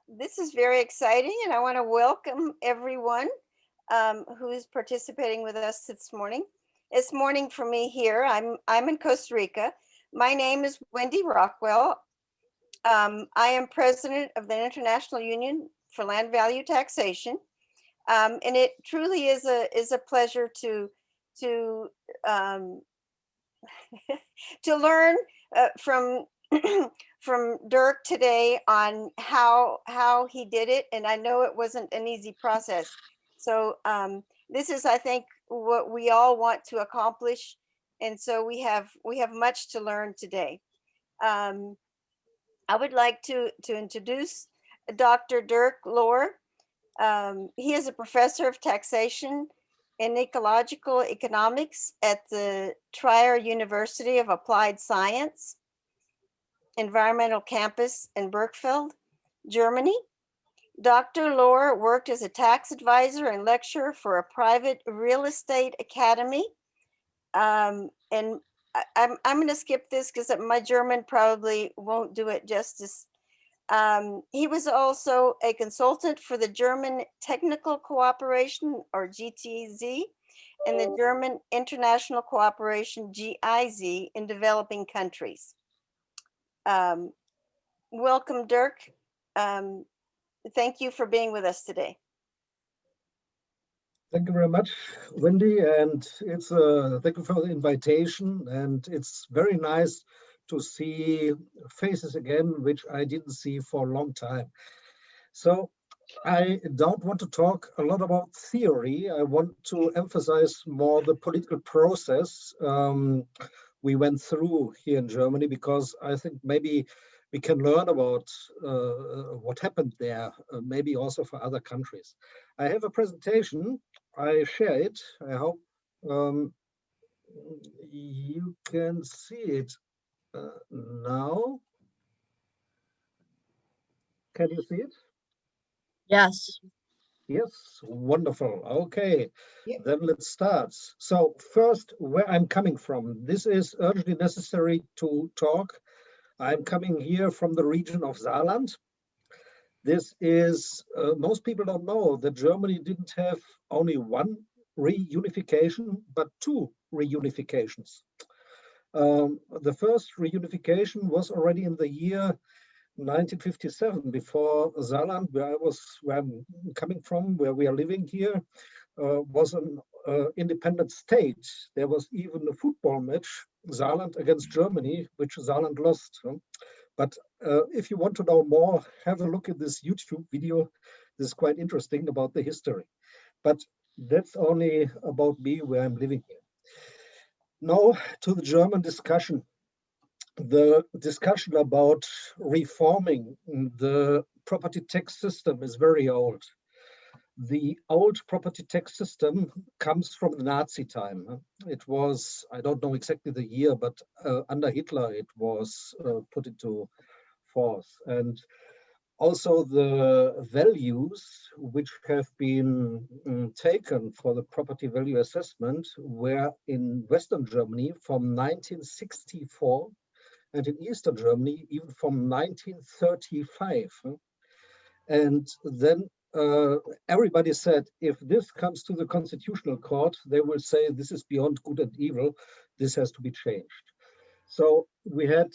This is very exciting, and I want to welcome everyone who is participating with us this morning. It's morning for me here. I'm in Costa Rica. My name is Wendy Rockwell. I am president of the International Union for Land Value Taxation, and it truly is a pleasure to um, to learn from from Dirk today on how he did it, and I know it wasn't an easy process. So this is, I think, what we all want to accomplish, and so we have much to learn today. Um, I would like to introduce Dr. Dirk Loehr. He is a professor of taxation and ecological economics at the Trier University of Applied Science Environmental Campus in Birkenfeld, Germany. Dr. Loehr worked as a tax advisor and lecturer for a private real estate academy. And I'm going to skip this because my German probably won't do it justice. He was also a consultant for the German Technical Cooperation, or GTZ, and the German International Cooperation, GIZ, in developing countries. Welcome, Dirk. Um, thank you for being with us today. Thank you very much, Wendy, and it's thank you for the invitation. And it's very nice to see faces again, which I didn't see for a long time. So I don't want to talk a lot about theory. I want to emphasize more the political process we went through here in Germany, because I think maybe we can learn about what happened there, maybe also for other countries. I have a presentation. I share it. I hope you can see it now. Can you see it? Yes. Yes, wonderful. Okay, Yep. then let's start. So first, where I'm coming from. This is urgently necessary to talk. I'm coming here from the region of Saarland. This is, most people don't know that Germany didn't have only one reunification, but two reunifications. The first reunification was already in the year 1957, before Saarland, where I'm coming from, where we are living here, was an independent state. There was even a football match, Saarland against Germany, which Saarland lost. But if you want to know more, have a look at this YouTube video. This is quite interesting about the history. But that's only about me, where I'm living here. Now to the German discussion. The discussion about reforming the property tax system is very old. The old property tax system comes from the Nazi time. It was, I don't know exactly the year, but under Hitler it was put into force. And also the values which have been taken for the property value assessment were in Western Germany from 1964, and in Eastern Germany even from 1935. And then everybody said, if this comes to the Constitutional Court, they will say this is beyond good and evil, this has to be changed. So we had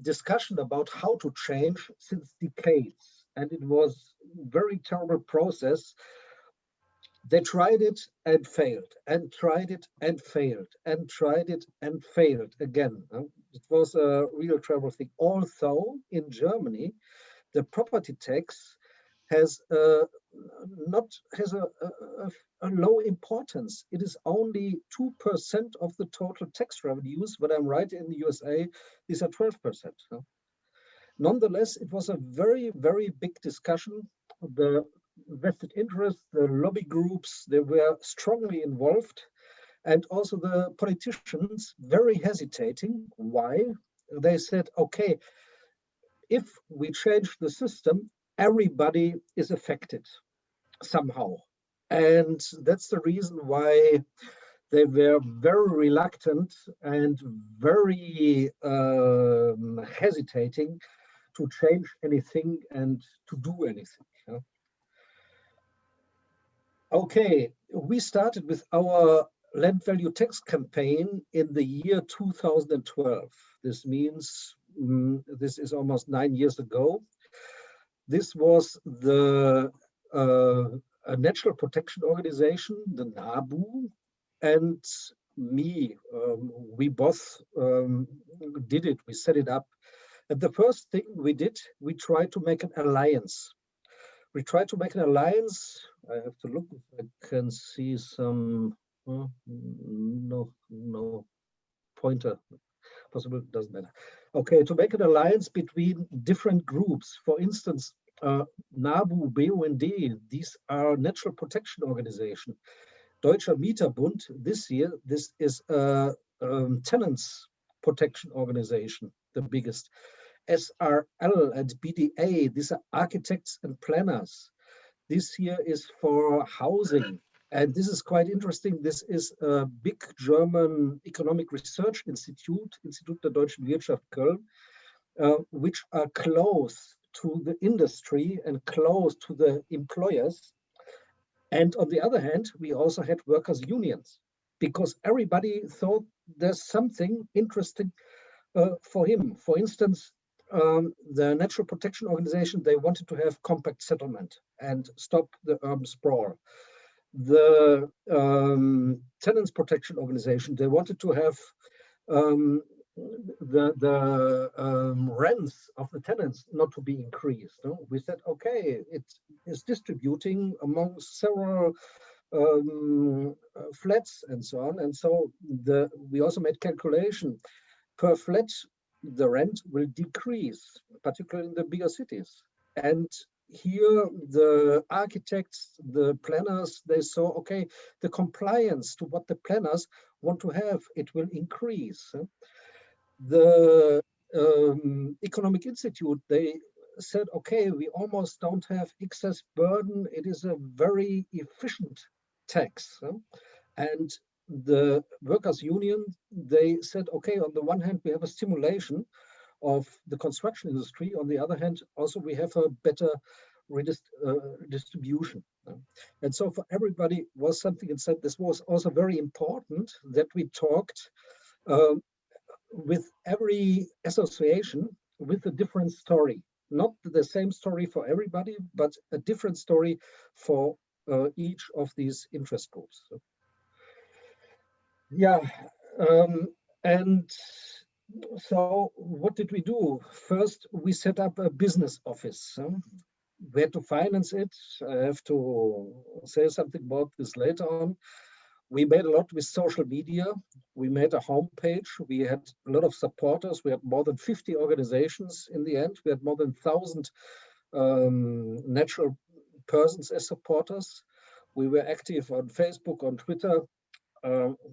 discussion about how to change since decades, and it was a very terrible process. They tried it and failed, and tried it and failed, and tried it and failed again. It was a real terrible thing. Although in Germany, the property tax has a low importance. It is only 2% of the total tax revenues. When I'm right, in the USA, these are 12%. Nonetheless, it was a very, very big discussion. The vested interests, the lobby groups, they were strongly involved, and also the politicians very hesitating. Why? They said, okay, if we change the system, everybody is affected somehow. And that's the reason why they were very reluctant and very hesitating to change anything and to do anything. Okay, we started with our land value tax campaign in the year 2012. This means this is almost 9 years ago. This was the a natural protection organization, the NABU, and me. We both did it. We set it up. And the first thing we did, we tried to make an alliance. We tried to make an alliance. I have to look if I can see some. No pointer. Possible, doesn't matter. Okay, to make an alliance between different groups. For instance, NABU, BUND, these are natural protection organization. Deutscher Mieterbund, this year, this is a tenants protection organization, the biggest. SRL and BDA, these are architects and planners. This here is for housing. And this is quite interesting. This is a big German economic research institute, Institut der Deutschen Wirtschaft Köln, which are close to the industry and close to the employers. And on the other hand, we also had workers' unions, because everybody thought there's something interesting for him. For instance, the Natural Protection Organization, they wanted to have compact settlement and stop the urban sprawl. The Tenants Protection Organization, they wanted to have the rents of the tenants not to be increased. No? We said, okay, it is distributing among several flats and so on. And so we also made calculation per flat, the rent will decrease, particularly in the bigger cities. And here the architects, the planners, they saw, okay, the compliance to what the planners want to have, it will increase. The Economic Institute, they said, okay, we almost don't have excess burden. It is a very efficient tax. And the workers' union, they said, okay, on the one hand, we have a stimulation of the construction industry. On the other hand, also we have a better distribution. And so for everybody was something and said this was also very important that we talked with every association with a different story. Not the same story for everybody, but a different story for each of these interest groups. Yeah, and so what did we do? First, we set up a business office. Where to finance it? I have to say something about this later on. We made a lot with social media. We made a homepage. We had a lot of supporters. We had more than 50 organizations in the end. We had more than 1,000 natural persons as supporters. We were active on Facebook, on Twitter.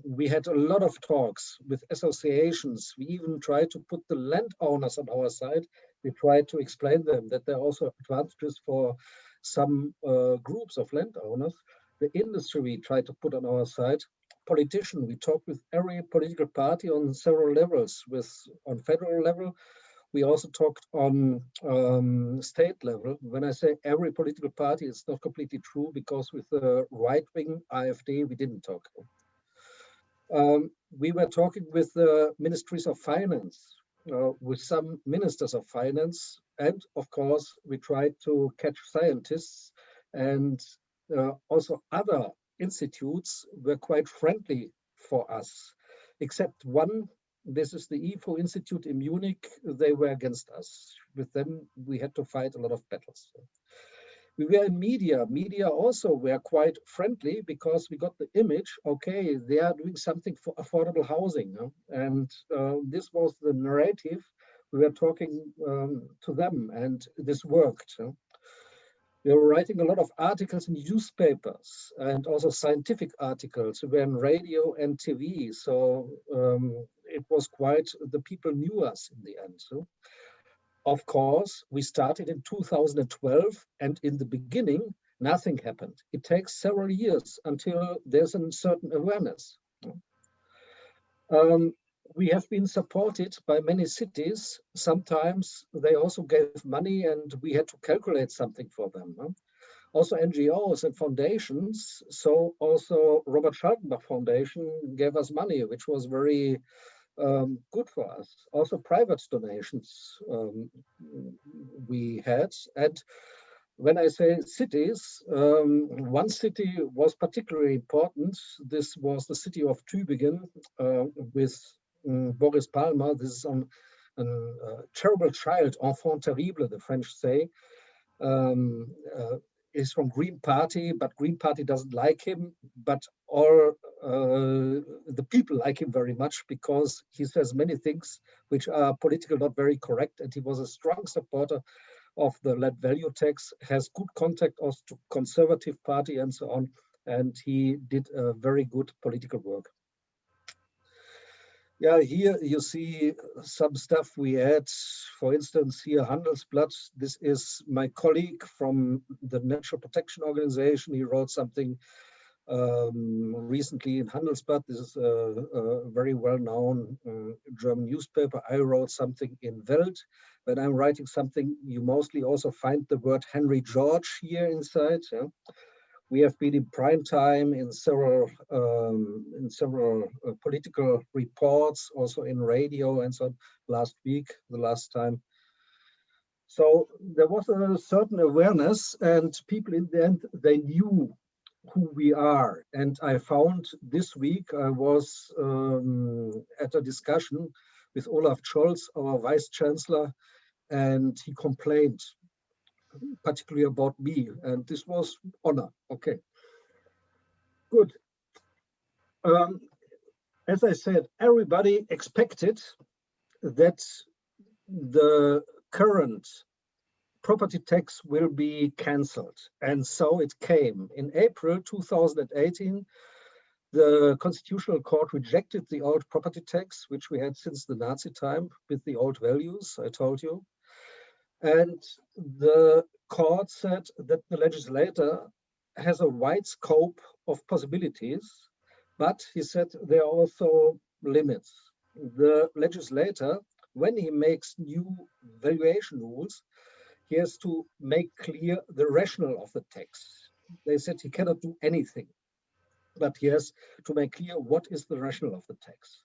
We had a lot of talks with associations. We even tried to put the landowners on our side. We tried to explain them that there are also advantages for some groups of landowners. The industry we tried to put on our side. Politician, we talked with every political party on several levels. On federal level, we also talked on state level. When I say every political party, it's not completely true, because with the right-wing AfD, we didn't talk. We were talking with the ministries of finance, with some ministers of finance, and of course, we tried to catch scientists, and also other institutes were quite friendly for us, except one. This is the IFO Institute in Munich. They were against us. With them, we had to fight a lot of battles. We were in media. Media also were quite friendly, because we got the image, okay, they are doing something for affordable housing. And this was the narrative. We were talking to them, and this worked. We were writing a lot of articles in newspapers, and also scientific articles. We were on radio and TV. So it was quite, the people knew us in the end. Of course, we started in 2012, and in the beginning, nothing happened. It takes several years until there's a certain awareness. we have been supported by many cities. Sometimes they also gave money and we had to calculate something for them. Also NGOs and foundations. So also Robert Schalkenbach Foundation gave us money, which was very good for us. Also private donations we had. And when I say cities, one city was particularly important. This was the city of Tübingen with Boris Palmer. This is a terrible child, enfant terrible, the French say. Is from Green Party, but Green Party doesn't like him. But all the people like him very much because he says many things which are politically not very correct. And he was a strong supporter of the land value tax, has good contact also to Conservative Party and so on. And he did a very good political work. Yeah, here you see some stuff we had. For instance, here Handelsblatt. This is my colleague from the Natural Protection Organization. He wrote something recently in Handelsblatt. This is a very well-known German newspaper. I wrote something in Welt. When I'm writing something, you mostly also find the word Henry George here inside. Yeah? We have been in prime time in several political reports, also in radio and so on, last week, the last time. So there was a certain awareness, and people in the end, they knew who we are. And I found this week, I was at a discussion with Olaf Scholz, our vice chancellor, and he complained particularly about me, and this was honor. Okay, good. As I said, everybody expected that the current property tax will be cancelled, and so it came. In April 2018, the Constitutional Court rejected the old property tax, which we had since the Nazi time with the old values, I told you. And the court said that the legislator has a wide scope of possibilities, but he said there are also limits. The legislator, when he makes new valuation rules, he has to make clear the rationale of the tax. They said he cannot do anything, but he has to make clear what is the rationale of the tax.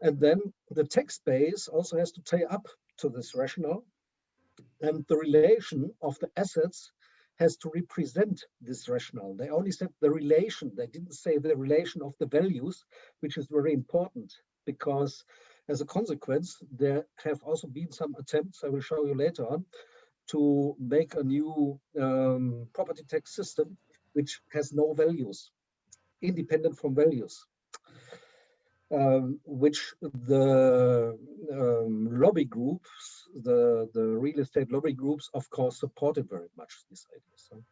And then the tax base also has to tie up to this rationale. And the relation of the assets has to represent this rationale. They only said the relation. They didn't say the relation of the values, which is very important because as a consequence, there have also been some attempts, I will show you later on, to make a new property tax system which has no values, independent from values. Which the lobby groups, the real estate lobby groups, of course, supported very much this idea. So,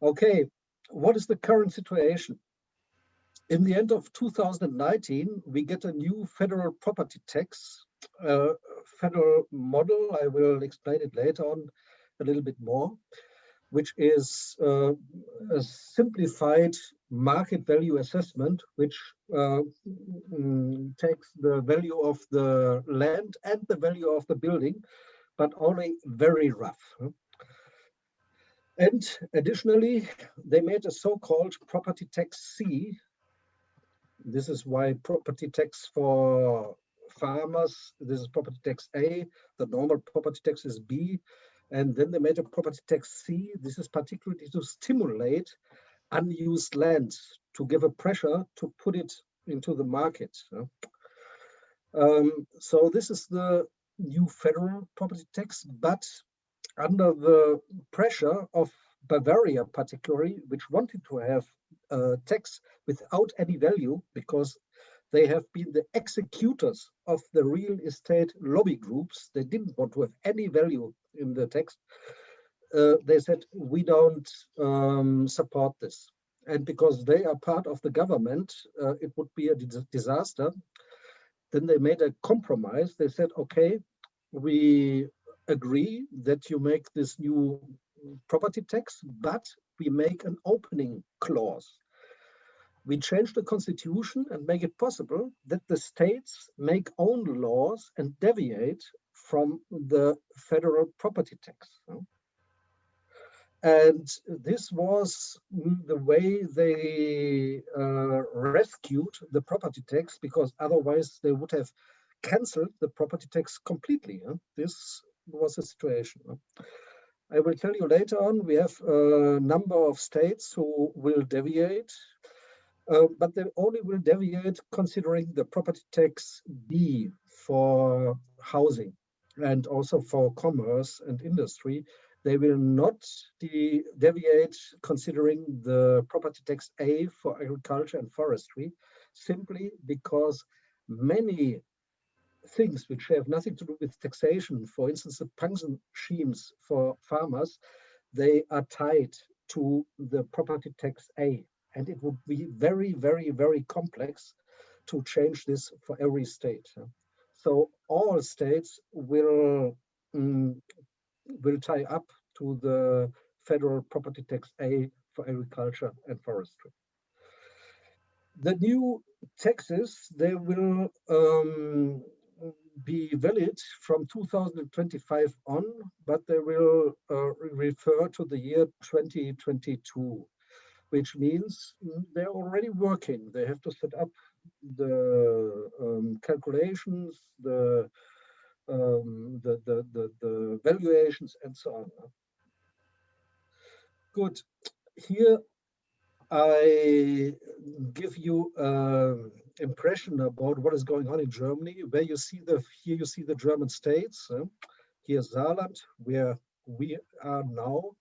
okay, what is the current situation? In the end of 2019, we get a new federal property tax, federal model. I will explain it later on a little bit more, which is a simplified market value assessment, which takes the value of the land and the value of the building, but only very rough. And additionally, they made a so-called property tax C. This is why property tax for farmers, this is property tax A, the normal property tax is B, and then they made a property tax C. This is particularly to stimulate unused land, to give a pressure to put it into the market. So this is the new federal property tax, but under the pressure of Bavaria particularly, which wanted to have a tax without any value because they have been the executors of the real estate lobby groups. They didn't want to have any value in the tax. They said, we don't support this. And because they are part of the government, it would be a disaster. Then they made a compromise. They said, okay, we agree that you make this new property tax, but we make an opening clause. we change the constitution and make it possible that the states make own laws and deviate from the federal property tax. And this was the way they rescued the property tax, because otherwise they would have canceled the property tax completely. This was the situation. I will tell you later on, we have a number of states who will deviate, but they only will deviate considering the property tax B for housing and also for commerce and industry. They will not deviate considering the property tax A for agriculture and forestry, simply because many things which have nothing to do with taxation, for instance, the pension schemes for farmers, they are tied to the property tax A. And it would be very, very, very complex to change this for every state. So all states will tie up to the federal property tax A for agriculture and forestry. The new taxes, they will be valid from 2025 on, but they will refer to the year 2022, which means they're already working. They have to set up the calculations, the valuations, and so on. Good. Here I give you an impression about what is going on in Germany. Where you see here you see the German states. Here's Saarland, where we are now.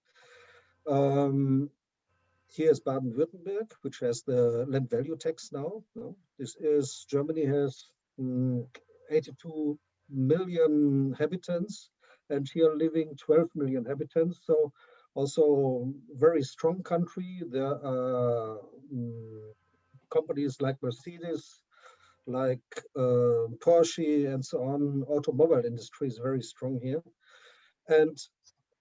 Here's Baden-Württemberg, which has the land value tax now. This is Germany has 82 million inhabitants, and here living 12 million inhabitants. So also very strong country. There are companies like Mercedes, like Porsche, and so on. Automobile industry is very strong here. And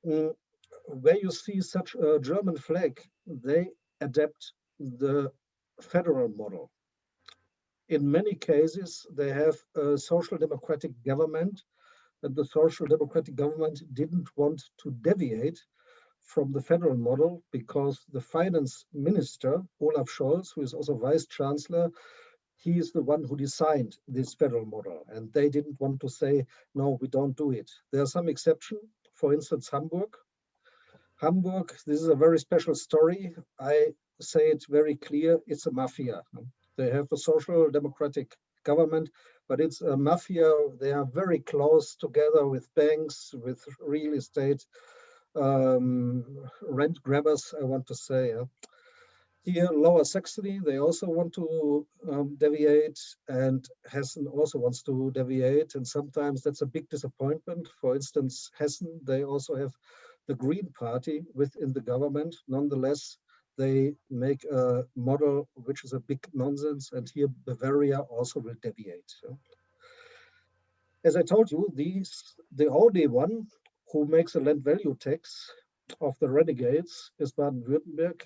where you see such a German flag, they adapt the federal model. In many cases, they have a social democratic government, and the social democratic government didn't want to deviate from the federal model because the finance minister, Olaf Scholz, who is also vice chancellor, he is the one who designed this federal model, and they didn't want to say, no, we don't do it. There are some exceptions, for instance, Hamburg. Hamburg, this is a very special story. I say it very clear, it's a mafia. They have a social democratic government, but it's a mafia. They are very close together with banks, with real estate, rent grabbers, I want to say. Here, Lower Saxony, they also want to deviate, and Hessen also wants to deviate, and sometimes that's a big disappointment. For instance, Hessen, they also have the Green Party within the government. Nonetheless, they make a model which is a big nonsense, and here Bavaria also will deviate. As I told you, the only one who makes a land value tax of the renegades is Baden-Württemberg.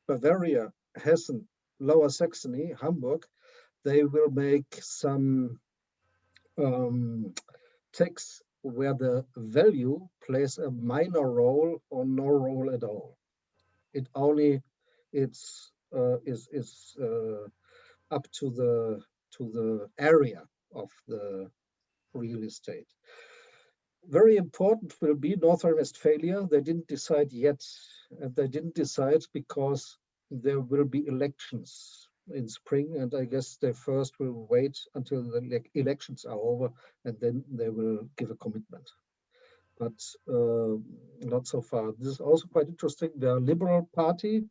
Bavaria, Hessen, Lower Saxony, Hamburg, they will make some tax where the value plays a minor role or no role at all. It only is up to the area of the real estate. Very important will be North Rhine-Westphalia. They didn't decide yet, and they didn't decide because there will be elections in spring, and I guess they first will wait until the elections are over, and then they will give a commitment. But not so far. This is also quite interesting. The Liberal Party,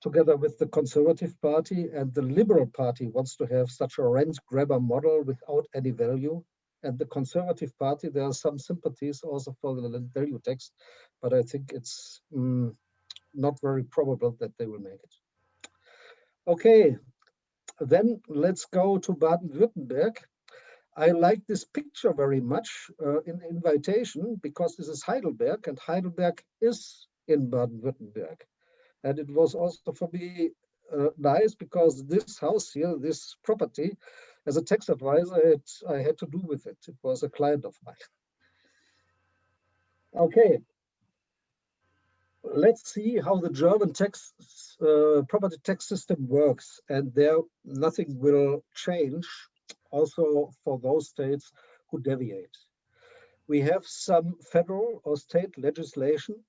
together with the Conservative Party, and the Liberal Party wants to have such a rent grabber model without any value. And the Conservative Party, there are some sympathies also for the land value tax, but I think it's not very probable that they will make it. Okay, then let's go to Baden-Württemberg. I like this picture very much in the invitation because this is Heidelberg, and Heidelberg is in Baden-Württemberg. And it was also for me nice because this house here, this property, as a tax advisor, I had to do with it. It was a client of mine. Okay, let's see how the German property tax system works, and there nothing will change. Also for those states who deviate, we have some federal or state legislation.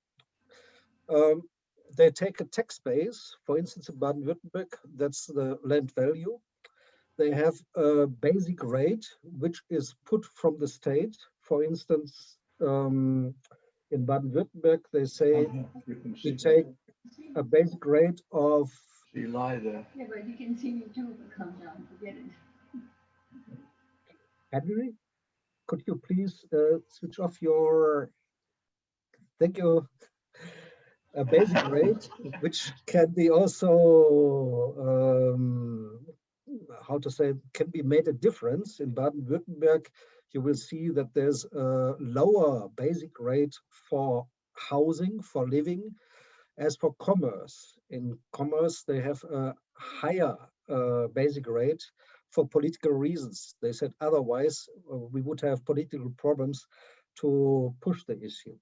They take a tax base, for instance, in Baden-Württemberg, that's the land value. They have a basic rate, which is put from the state. For instance, in Baden-Württemberg, they say we take a basic rate of. She lie there. Yeah, but you can see me too, but come down, forget it. Henry, could you please switch off your. Thank you. A basic rate, which can be also, how to say, can be made a difference. In Baden-Württemberg, you will see that there's a lower basic rate for housing, for living, as for commerce. In commerce, they have a higher basic rate for political reasons. They said otherwise we would have political problems to push the issue.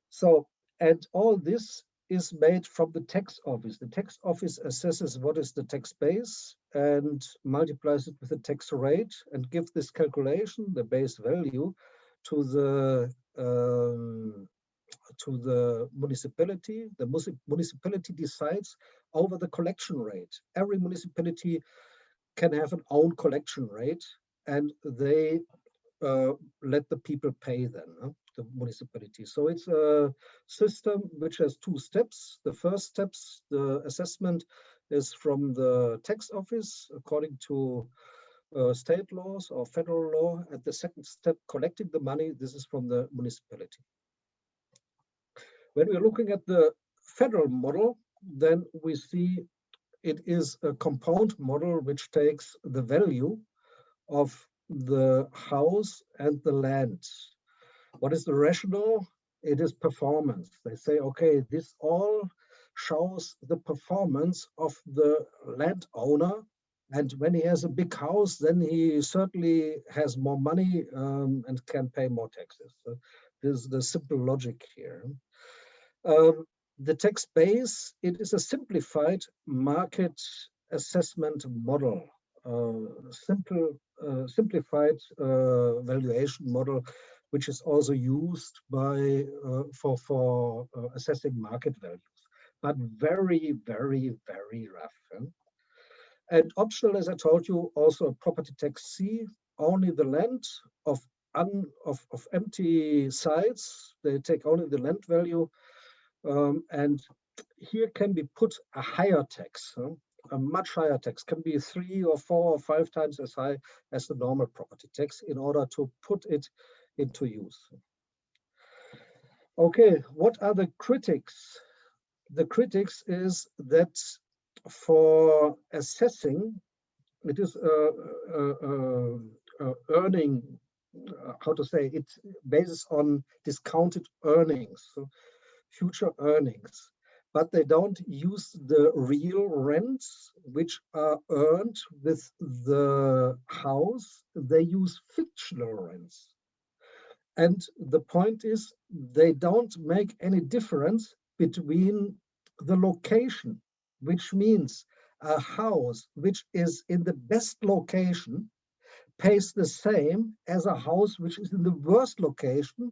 So, and all this is made from the tax office. The tax office assesses what is the tax base and multiplies it with the tax rate and gives this calculation, the base value, to the municipality. The municipality decides over the collection rate. Every municipality can have an own collection rate, and they let the people pay then, the municipality. So it's a system which has two steps. The first steps, the assessment is from the tax office according to state laws or federal law. And the second step, collecting the money, this is from the municipality. When we're looking at the federal model, then we see it is a compound model which takes the value of the house and the land. What is the rationale? It is performance. They say, okay, this all shows the performance of the landowner. And when he has a big house, then he certainly has more money and can pay more taxes. So this is the simple logic here. The tax base, it is a simplified market assessment model, simplified valuation model, which is also used by for assessing market values, but very, very, very rough. And optional, as I told you, also a property tax C, only the land of empty sites. They take only the land value. And here can be put a higher tax, a much higher tax, can be 3 or 4 or 5 times as high as the normal property tax in order to put it into use. Okay, what are the critics? The critics is that for assessing, it is earning, how to say, it's based on discounted earnings. So future earnings, but they don't use the real rents which are earned with the house. They use fictional rents. And the point is, they don't make any difference between the location, which means a house which is in the best location pays the same as a house which is in the worst location,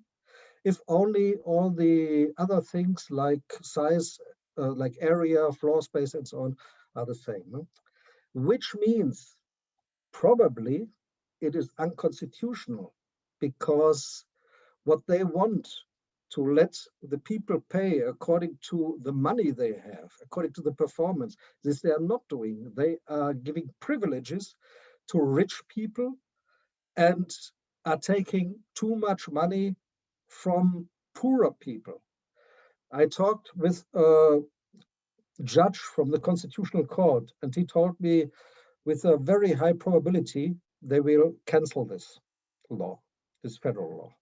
if only all the other things like size, like area, floor space, and so on are the same. No? Which means probably it is unconstitutional, because what they want to let the people pay according to the money they have, according to the performance, this they are not doing. They are giving privileges to rich people and are taking too much money from poorer people. I talked with a judge from the Constitutional Court, and he told me with a very high probability they will cancel this law, this federal law.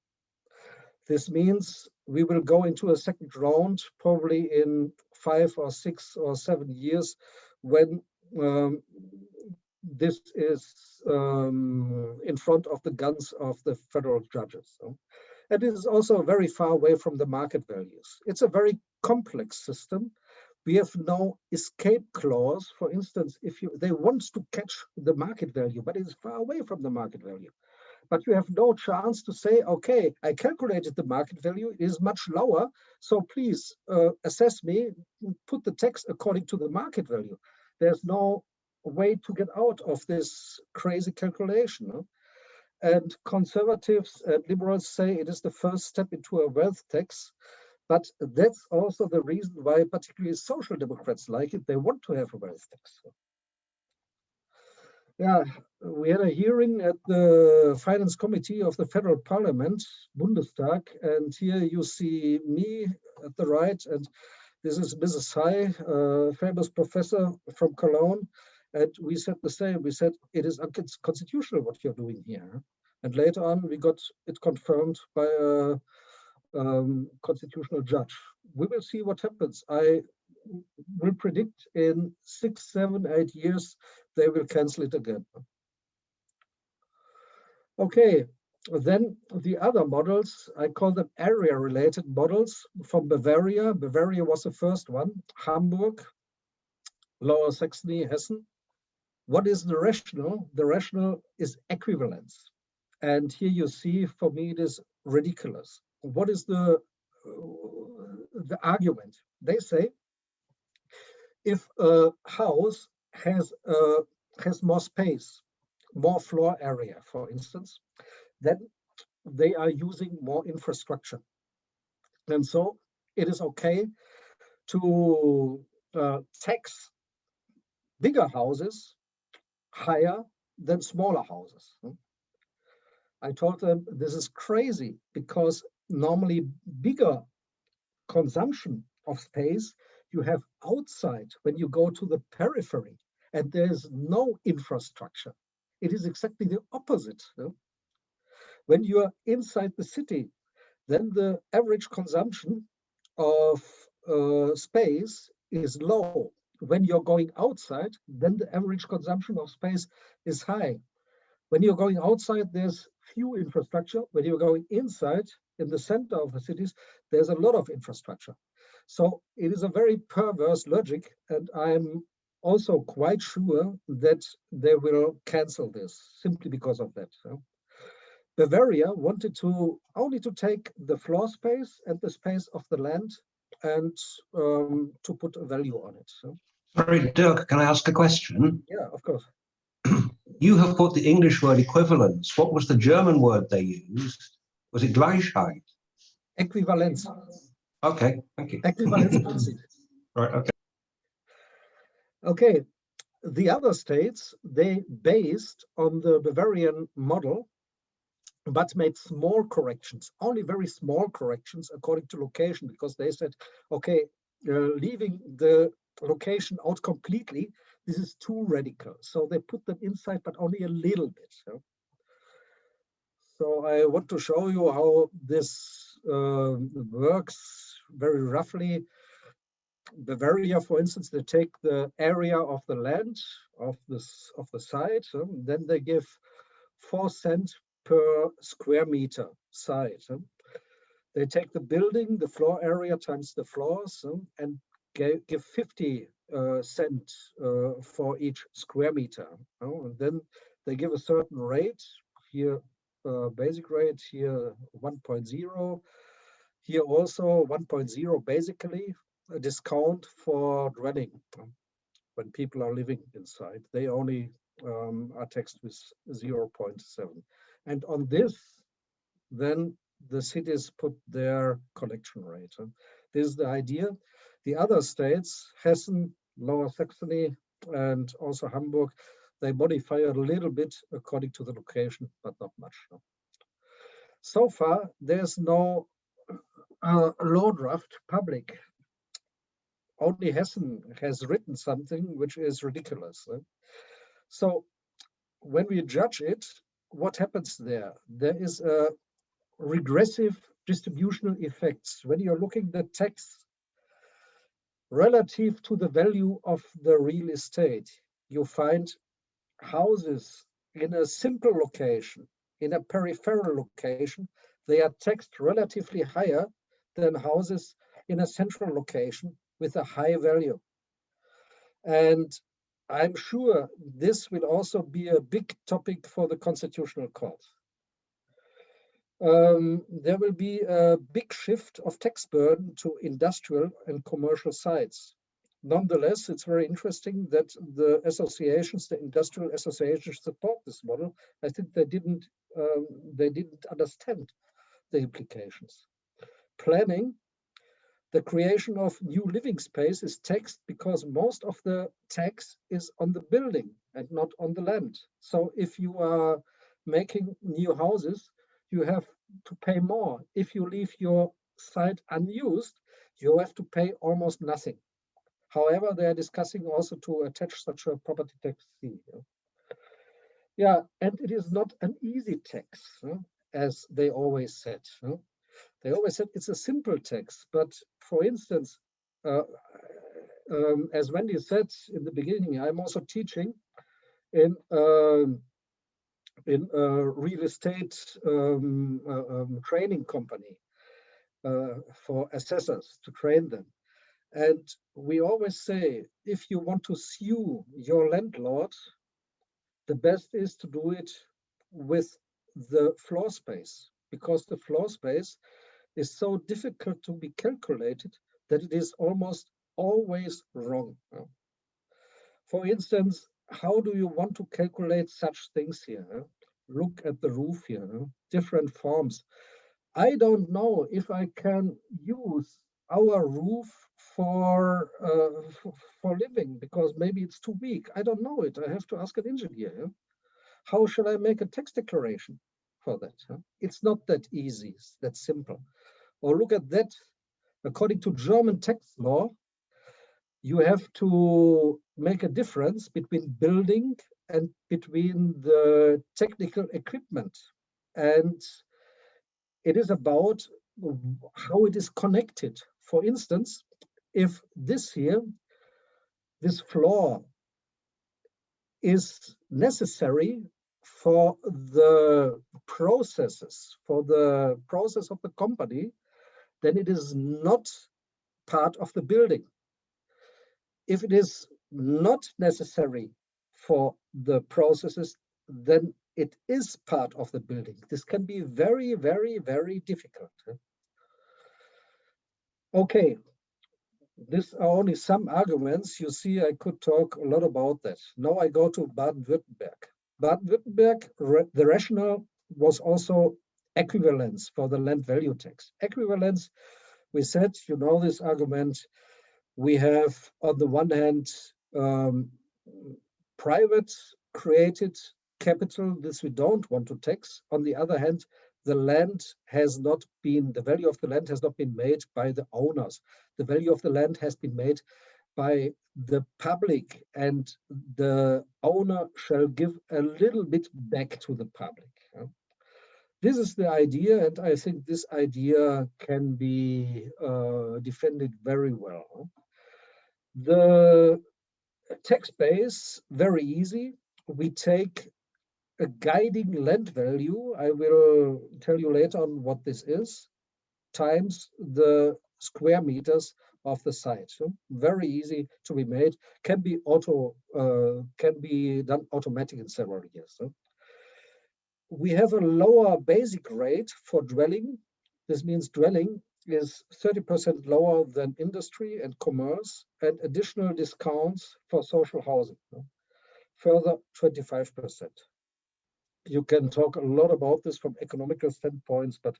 This means we will go into a second round, probably in 5 or 6 or 7 years, when this is in front of the guns of the federal judges. So. And it is also very far away from the market values. It's a very complex system. We have no escape clause. For instance, if they want to catch the market value, but it is far away from the market value. But you have no chance to say, okay, I calculated the market value, it is much lower, so please assess me, put the tax according to the market value. There's no way to get out of this crazy calculation. No? And conservatives and liberals say it is the first step into a wealth tax. But that's also the reason why particularly social democrats like it. They want to have a wealth tax. Yeah, we had a hearing at the Finance Committee of the Federal Parliament, Bundestag, and here you see me at the right, and this is Mrs. Hai, a famous professor from Cologne, and we said the same. We said it is unconstitutional what you're doing here. And later on, we got it confirmed by a constitutional judge. We will see what happens. I will predict in 6, 7, 8 years, they will cancel it again. Okay, then the other models, I call them area-related models from Bavaria. Bavaria was the first one, Hamburg, Lower Saxony, Hessen. What is the rationale? The rationale is equivalence. And here you see, for me, it is ridiculous. What is the argument? They say, if a house has more space, more floor area, for instance, then they are using more infrastructure. And so it is okay to tax bigger houses higher than smaller houses. I told them this is crazy because normally bigger consumption of space you have outside when you go to the periphery and there's no infrastructure. It is exactly the opposite. When you are inside the city, then the average consumption of space is low. When you're going outside, then the average consumption of space is high. When you're going outside, there's few infrastructure. When you're going inside, in the center of the cities, there's a lot of infrastructure. So it is a very perverse logic, and I'm also quite sure that they will cancel this simply because of that. Bavaria wanted to only to take the floor space and the space of the land and to put a value on it. Sorry, Dirk, can I ask a question? Yeah, of course. You have put the English word equivalence. What was the German word they used? Was it Gleichheit? Equivalence. Okay, thank you. Equivalenzprinzip. Right, okay. Okay, the other states, they based on the Bavarian model, but made small corrections, only very small corrections according to location, because they said, okay, leaving the location out completely, this is too radical. So they put them inside, but only a little bit. So I want to show you how this works very roughly. Bavaria, for instance, they take the area of the land of the site, then they give 4 cents per square meter site. They take the building, the floor area times the floors, and give 50 cents for each square meter. And then they give a certain rate, here basic rate, here 1.0, here also 1.0 basically, a discount for dwelling. When people are living inside, they only are taxed with 0.7. And on this, then the cities put their collection rate. This is the idea. The other states, Hessen, Lower Saxony, and also Hamburg, they modify a little bit according to the location, but not much. So far, there's no law draft public. Only Hessen has written something which is ridiculous. So when we judge it, what happens there? There is a regressive distributional effects. When you're looking at the tax, relative to the value of the real estate. You find houses in a simple location, in a peripheral location, they are taxed relatively higher than houses in a central location with a high value. And I'm sure this will also be a big topic for the Constitutional Court. There will be a big shift of tax burden to industrial and commercial sites. Nonetheless, it's very interesting that the associations, the industrial associations, support this model. I think they didn't understand the implications. Planning, the creation of new living space is taxed because most of the tax is on the building and not on the land. So if you are making new houses, you have to pay more. If you leave your site unused, you have to pay almost nothing. However, they are discussing also to attach such a property tax fee. Yeah, and it is not an easy tax, as they always said. They always said it's a simple tax, but for instance, as Wendy said in the beginning, I'm also teaching in a real estate training company for assessors to train them. And we always say, if you want to sue your landlord, the best is to do it with the floor space, because the floor space is so difficult to be calculated that it is almost always wrong. For instance, how do you want to calculate such things here? Look at the roof here, different forms. I don't know if I can use our roof for living, because maybe it's too weak. I don't know it. I have to ask an engineer. How shall I make a tax declaration for that? It's not that easy, it's that simple. Or look at that. According to German tax law, you have to make a difference between building and between the technical equipment. And it is about how it is connected. For instance, if this here, this floor is necessary for the processes, for the process of the company, then it is not part of the building. If it is not necessary for the processes, then it is part of the building. This can be very, very, very difficult. Okay, these are only some arguments. You see, I could talk a lot about that. Now I go to Baden-Württemberg. Baden-Württemberg, the rationale was also equivalence for the land value tax. Equivalence, we said, you know this argument, we have on the one hand, private created capital, this we don't want to tax. On the other hand, the land has not been, the value of the land has not been made by the owners. The value of the land has been made by the public, and the owner shall give a little bit back to the public. This is the idea, and I think this idea can be defended very well. The tax base, very easy. We take a guiding land value, I will tell you later on what this is, times the square meters of the site. So very easy to be made, can be done automatic in several years. So we have a lower basic rate for dwelling. This means dwelling is 30% lower than industry and commerce, and additional discounts for social housing. Further 25%. You can talk a lot about this from economical standpoints, but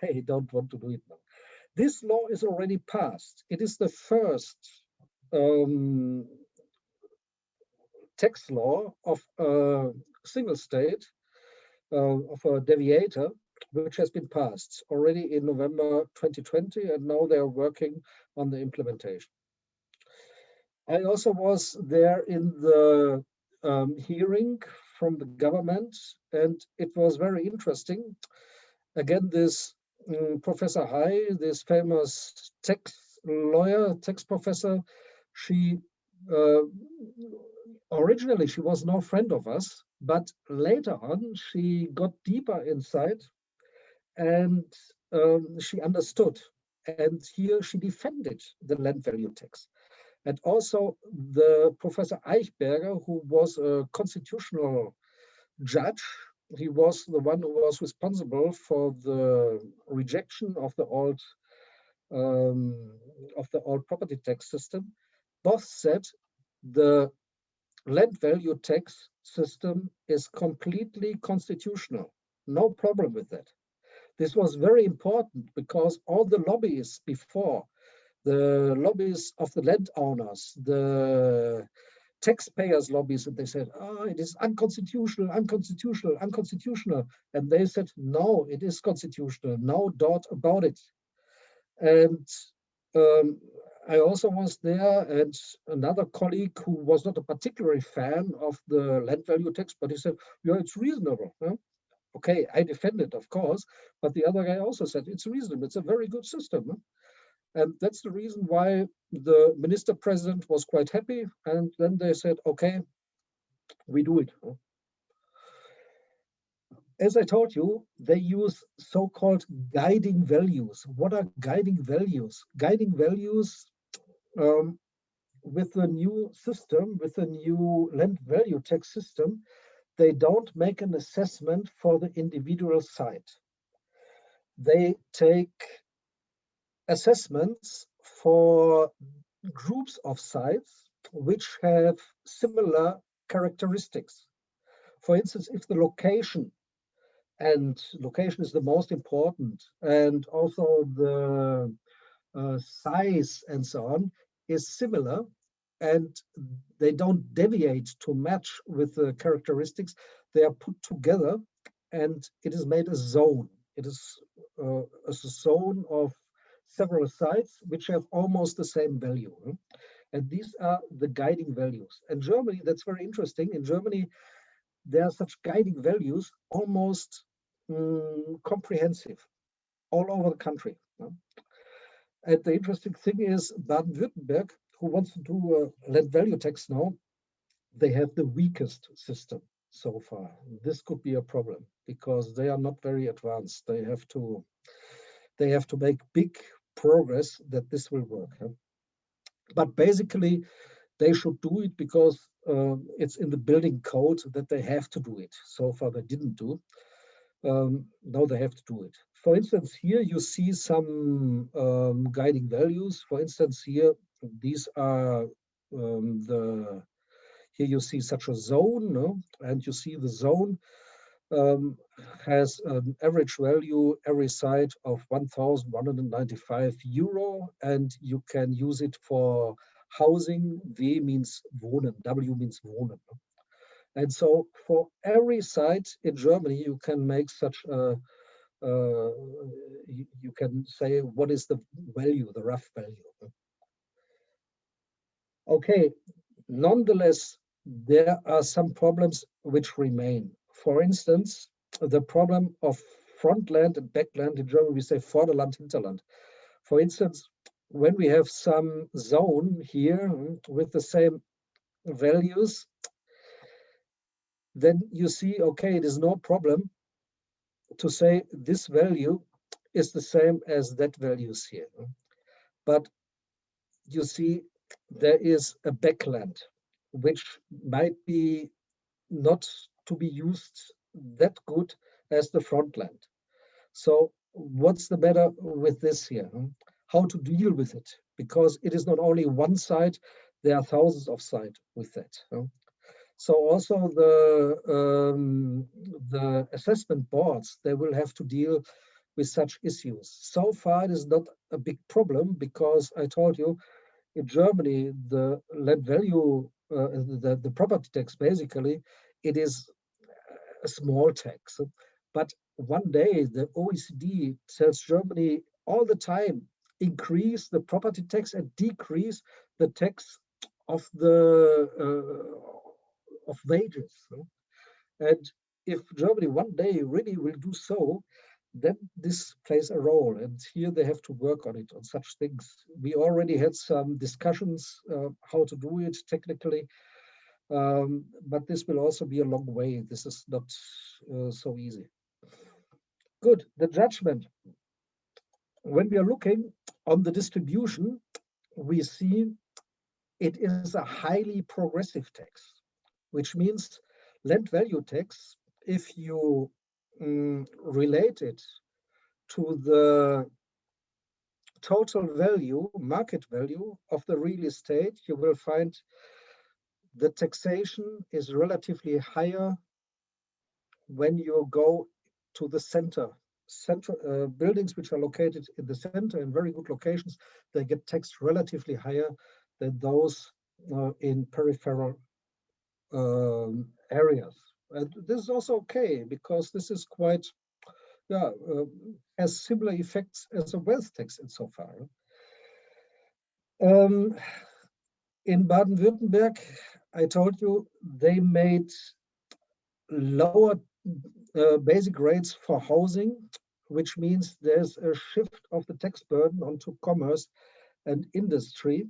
I don't want to do it now. This law is already passed. It is the first tax law of a single state, of a deviator, which has been passed already in November 2020, and now they are working on the implementation. I also was there in the hearing from the government, and it was very interesting. Again, this Professor Hai, this famous tax Loehr, tax professor, she originally she was no friend of us, but later on she got deeper inside and she understood. And here she defended the land value tax. And also the Professor Eichberger, who was a constitutional judge, he was the one who was responsible for the rejection of the old property tax system. Both said the land value tax system is completely constitutional. No problem with that. This was very important because all the lobbyists before, the lobbies of the landowners, the taxpayers' lobbies, and they said, oh, it is unconstitutional, unconstitutional, unconstitutional. And they said, no, it is constitutional, no doubt about it. And I also was there, and another colleague who was not a particular fan of the land value tax, but he said, yeah, it's reasonable. Huh? Okay, I defend it, of course, but the other guy also said, it's reasonable, it's a very good system. Huh? And that's the reason why the minister president was quite happy. And then they said, okay, we do it. As I told you, they use so-called guiding values. What are guiding values? Guiding values with the new system, with the new land value tax system, they don't make an assessment for the individual site. They take assessments for groups of sites which have similar characteristics. For instance, if the location, and location is the most important, and also the size and so on is similar, and they don't deviate to match with the characteristics, they are put together and it is made a zone. It is a zone of several sites which have almost the same value. And these are the guiding values. In Germany, that's very interesting. In Germany, there are such guiding values almost comprehensive all over the country. And the interesting thing is Baden-Württemberg, who wants to do a land value tax now, they have the weakest system so far. This could be a problem because they are not very advanced. They have to make big progress that this will work. But basically, they should do it because it's in the building code that they have to do it. So far, they didn't do. Now they have to do it. For instance, here you see some guiding values. For instance, here, these are here you see such a zone, no? And you see the zone has an average value every site of 1,195 euro, and you can use it for housing. V means wohnen, W means wohnen. And so for every site in Germany, you can make such a, you can say what is the value, the rough value. Okay, nonetheless, there are some problems which remain. For instance, the problem of front land and backland. In German, we say Vorderland, Hinterland. For instance, when we have some zone here with the same values, then you see, okay, it is no problem to say this value is the same as that values here. But you see, there is a backland which might be not to be used that good as the front land. So what's the matter with this here? How to deal with it? Because it is not only one side, there are thousands of sites with that. So also the assessment boards, they will have to deal with such issues. So far, it is not a big problem because I told you, in Germany, the land value, the property tax, basically, it is a small tax. But one day, the OECD tells Germany all the time, increase the property tax and decrease the tax of the of wages. And if Germany one day really will do so, then this plays a role. And here they have to work on it, on such things. We already had some discussions how to do it technically, but this will also be a long way. This is not so easy. Good, the judgment. When we are looking on the distribution, we see it is a highly progressive tax, which means land value tax, if you relate it to the total value, market value of the real estate, you will find the taxation is relatively higher when you go to the center. Buildings which are located in the center in very good locations, they get taxed relatively higher than those in peripheral areas. And this is also okay, because this is quite, has similar effects as a wealth tax insofar. In Baden-Württemberg, I told you, they made lower basic rates for housing, which means there's a shift of the tax burden onto commerce and industry.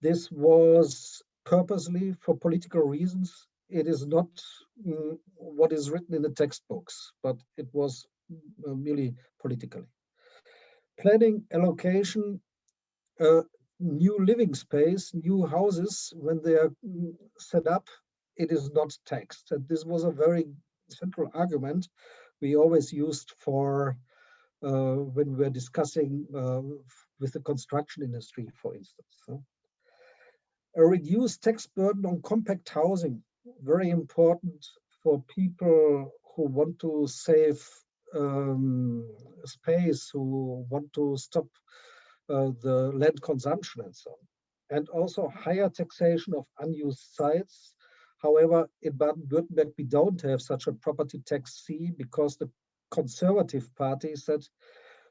This was purposely for political reasons. It is not what is written in the textbooks, but it was merely politically. Planning, allocation, new living space, new houses, when they are set up, it is not taxed. And this was a very central argument we always used for when we were discussing with the construction industry, for instance. A reduced tax burden on compact housing, very important for people who want to save space, who want to stop the land consumption and so on. And also higher taxation of unused sites. However, in Baden-Württemberg, we don't have such a property tax C, because the Conservative Party said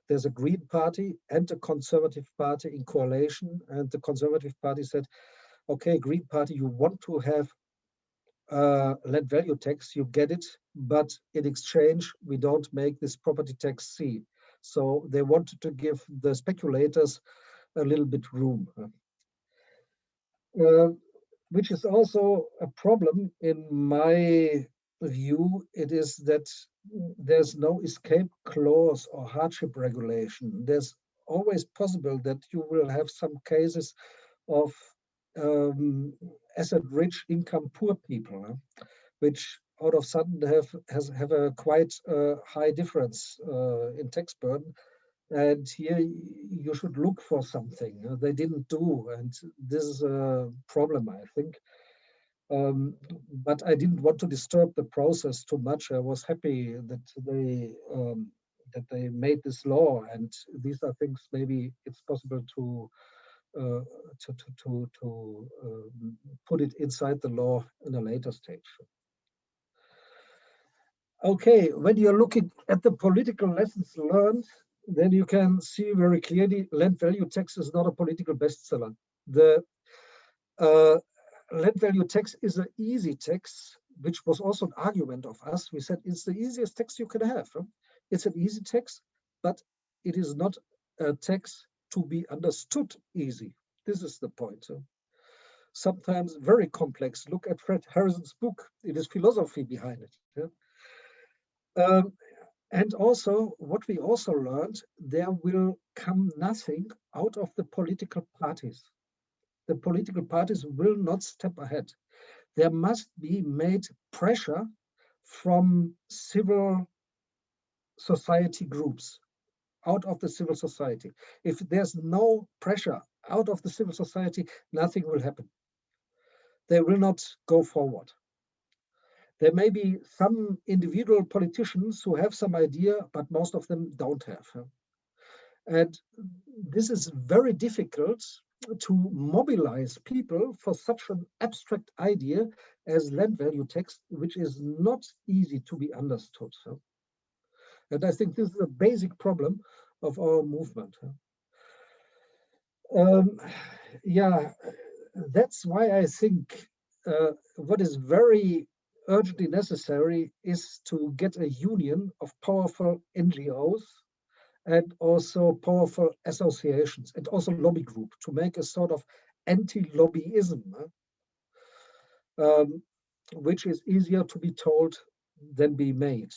there's a Green Party and a Conservative Party in coalition. And the Conservative Party said, okay, Green Party, you want to have land value tax, you get it, but in exchange, we don't make this property tax C. So they wanted to give the speculators a little bit room, which is also a problem in my view. It is that there's no escape clause or hardship regulation. There's always possible that you will have some cases of asset-rich, income-poor people, which out of sudden have a quite high difference in tax burden. And here you should look for something they didn't do, and this is a problem, I think. But I didn't want to disturb the process too much. I was happy that they made this law, and these are things maybe it's possible to put it inside the law in a later stage. Okay, when you're looking at the political lessons learned, then you can see very clearly land value tax is not a political bestseller. The land value tax is an easy tax, which was also an argument of us. We said it's the easiest tax you can have. It's an easy tax, but it is not a tax to be understood easy. This is the point. Sometimes very complex. Look at Fred Harrison's book. It is philosophy behind it. And also, what we also learned, there will come nothing out of the political parties. The political parties will not step ahead. There must be made pressure from civil society groups, out of the civil society. If there's no pressure out of the civil society, nothing will happen. They will not go forward. There may be some individual politicians who have some idea, but most of them don't have. And this is very difficult to mobilize people for such an abstract idea as land value tax, which is not easy to be understood. And I think this is a basic problem of our movement. Yeah, that's why I think what is very urgently necessary is to get a union of powerful NGOs and also powerful associations and also lobby group to make a sort of anti-lobbyism, which is easier to be told than be made.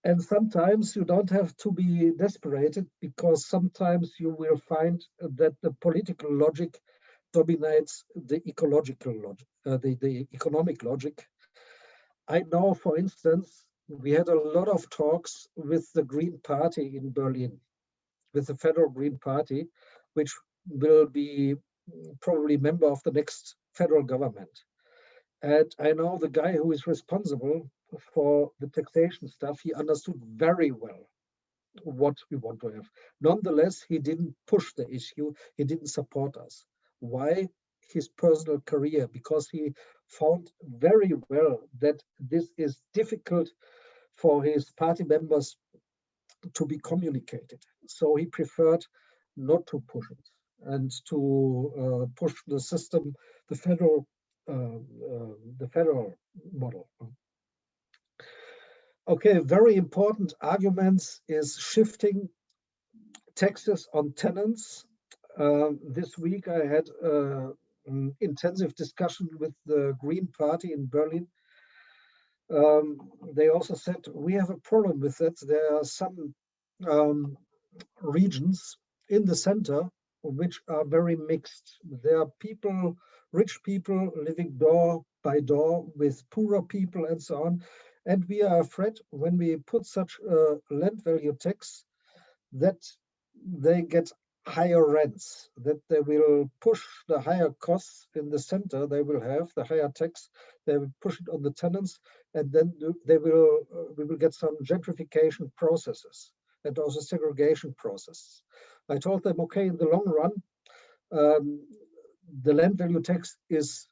And sometimes you don't have to be desperate, because sometimes you will find that the political logic dominates the ecological logic, the economic logic. I know, for instance, we had a lot of talks with the Green Party in Berlin, with the Federal Green Party, which will be probably member of the next federal government. And I know the guy who is responsible for the taxation stuff, he understood very well what we want to have. Nonetheless, he didn't push the issue. He didn't support us. Why? His personal career, because he found very well that this is difficult for his party members to be communicated. So he preferred not to push it and to push the system, the federal model. Okay, very important arguments is shifting taxes on tenants. This week I had an intensive discussion with the Green Party in Berlin. They also said, we have a problem with that. There are some regions in the center which are very mixed. There are people, rich people living door by door with poorer people and so on. And we are afraid when we put such a land value tax that they get higher rents, that they will push the higher costs in the center, they will have the higher tax, they will push it on the tenants, and then we will get some gentrification processes and also segregation processes. I told them, okay, in the long run, the land value tax is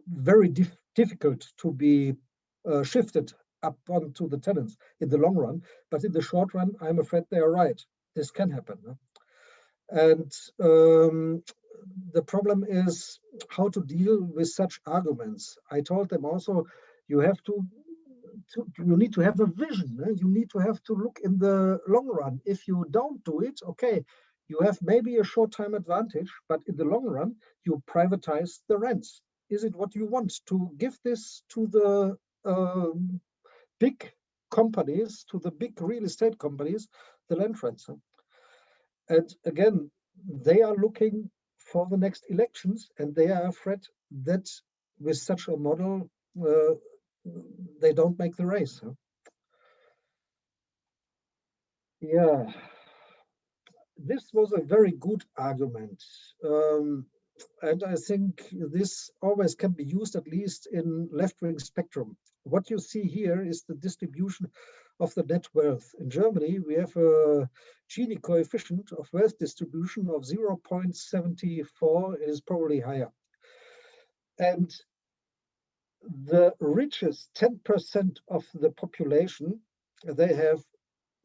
very difficult to be shifted up onto the tenants in the long run, but in the short run, I'm afraid they are right. This can happen. And the problem is how to deal with such arguments. I told them also, you have you need to have a vision. You need to have to look in the long run. If you don't do it, okay, you have maybe a short-time advantage, but in the long run, you privatize the rents. Is it what you want to give this to the big companies, to the big real estate companies, the land rents? And again, they are looking for the next elections, and they are afraid that with such a model, they don't make the race. Yeah, this was a very good argument. And I think this always can be used, at least in left-wing spectrum. What you see here is the distribution of the net wealth. In Germany, we have a Gini coefficient of wealth distribution of 0.74. It is probably higher. And the richest 10% of the population, they have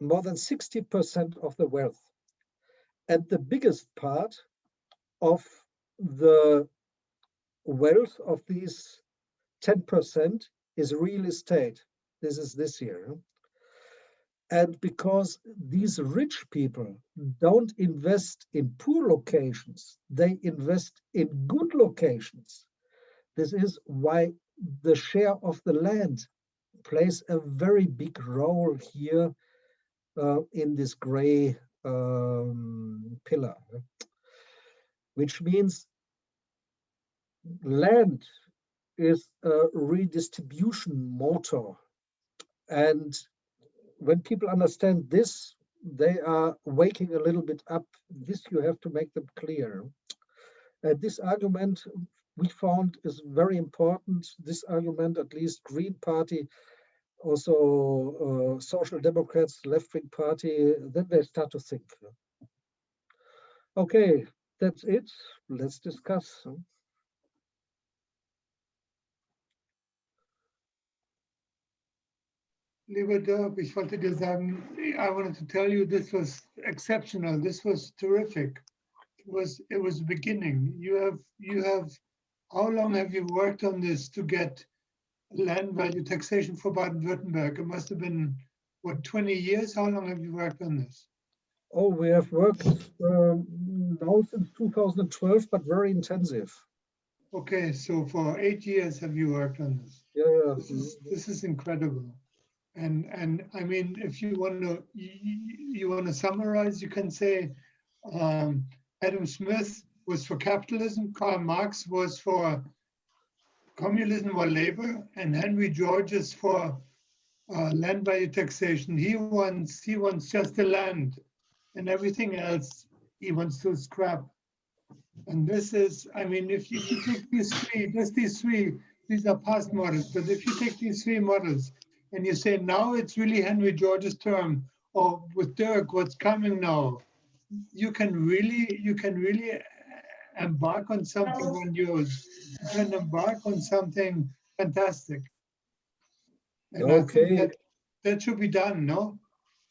more than 60% of the wealth. And the biggest part of the wealth of these 10% is real estate. This is this year. And because these rich people don't invest in poor locations, they invest in good locations. This is why the share of the land plays a very big role here in this gray pillar, which means land is a redistribution motor. And when people understand this, they are waking a little bit up. This you have to make them clear. This argument we found is very important. This argument, at least Green Party, also Social Democrats, left-wing party, then they start to think. Okay, that's it. Let's discuss. Lieber Dirk, ich wollte dir sagen, I wanted to tell you this was exceptional. This was terrific. It was the beginning. You have. How long have you worked on this to get land value taxation for Baden-Württemberg. It must have been, what, 20 years? How long have you worked on this? Oh, we have worked now since 2012, but very intensive. Okay, so for 8 years have you worked on this? Yeah, This is incredible. And I mean, if you want to summarize, you can say Adam Smith was for capitalism, Karl Marx was for communism or labor, and Henry George is for land value taxation. He wants just the land, and everything else he wants to scrap. And this is, I mean, if you take these three, these are past models, but if you take these three models and you say, now it's really Henry George's term, or with Dirk, what's coming now, you can really embark on something grandiose. You can embark on something fantastic. And I think okay. that should be done, no?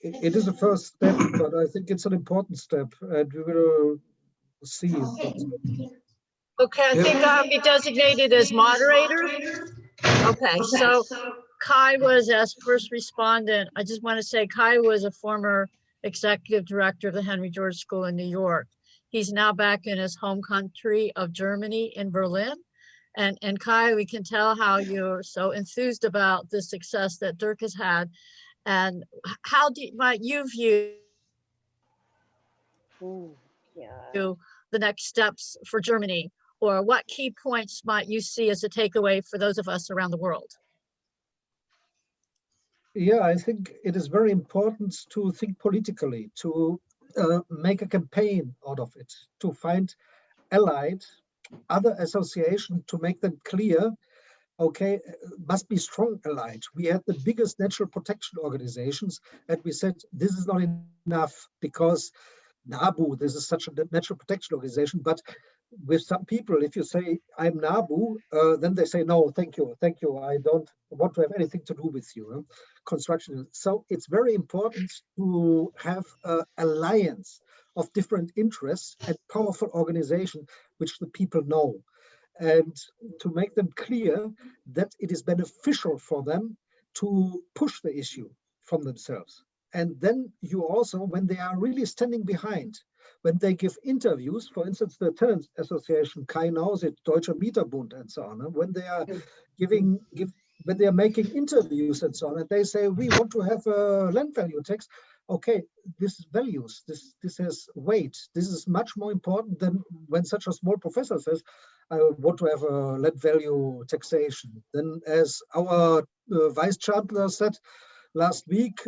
It is a first step, but I think it's an important step, and we will see. Okay, I think I'll be designated as moderator. Okay, so Kai was as first respondent. I just want to say Kai was a former executive director of the Henry George School in New York. He's now back in his home country of Germany in Berlin. And Kai, we can tell how you're so enthused about the success that Dirk has had. And how might you view the next steps for Germany? Or what key points might you see as a takeaway for those of us around the world? Yeah, I think it is very important to think politically, to make a campaign out of it, to find allied other associations to make them clear, okay, must be strong allied. We had the biggest natural protection organizations, and we said this is not enough because NABU, this is such a natural protection organization, but with some people, if you say I'm NABU, then they say no, thank you, I don't want to have anything to do with you. Construction. So it's very important to have an alliance of different interests and powerful organization which the people know, and to make them clear that it is beneficial for them to push the issue from themselves. And then you also, when they are really standing behind, when they give interviews, for instance, the Tenants Association, Kai knows it, Deutscher Mieterbund, and so on, when they are when they are making interviews and so on, and they say, we want to have a land value tax, okay, this is values, this has weight. This is much more important than when such a small professor says, I want to have a land value taxation. Then as our Vice Chancellor said last week,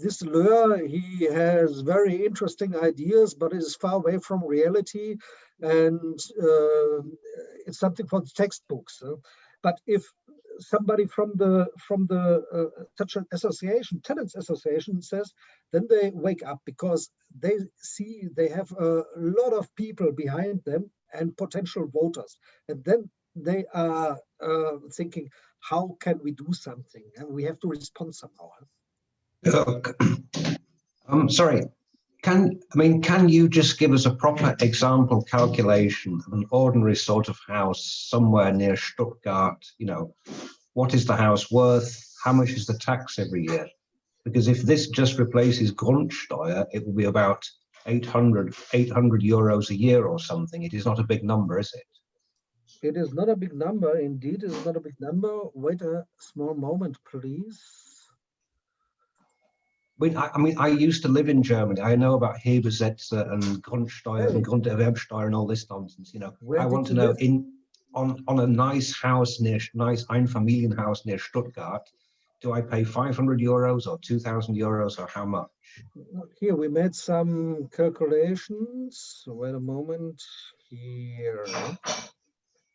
this Loehr, he has very interesting ideas, but it is far away from reality, and it's something for the textbooks. But if somebody from the such an association, tenants association, says, then they wake up because they see they have a lot of people behind them and potential voters, and then they are thinking, how can we do something? And we have to respond somehow. I'm sorry. Can you just give us a proper example calculation of an ordinary sort of house somewhere near Stuttgart? You know, what is the house worth? How much is the tax every year? Because if this just replaces Grundsteuer, it will be about 800 euros a year or something. It is not a big number, is it? It is not a big number. Indeed, it is not a big number. Wait a small moment, please. I used to live in Germany. I know about Hebesätze and Grundsteuer and Grunderwerbsteuer and all this nonsense. You know, I want to know on a nice house nice Einfamilienhaus near Stuttgart, do I pay 500 euros or 2,000 euros or how much? Here we made some calculations. Wait a moment. Here,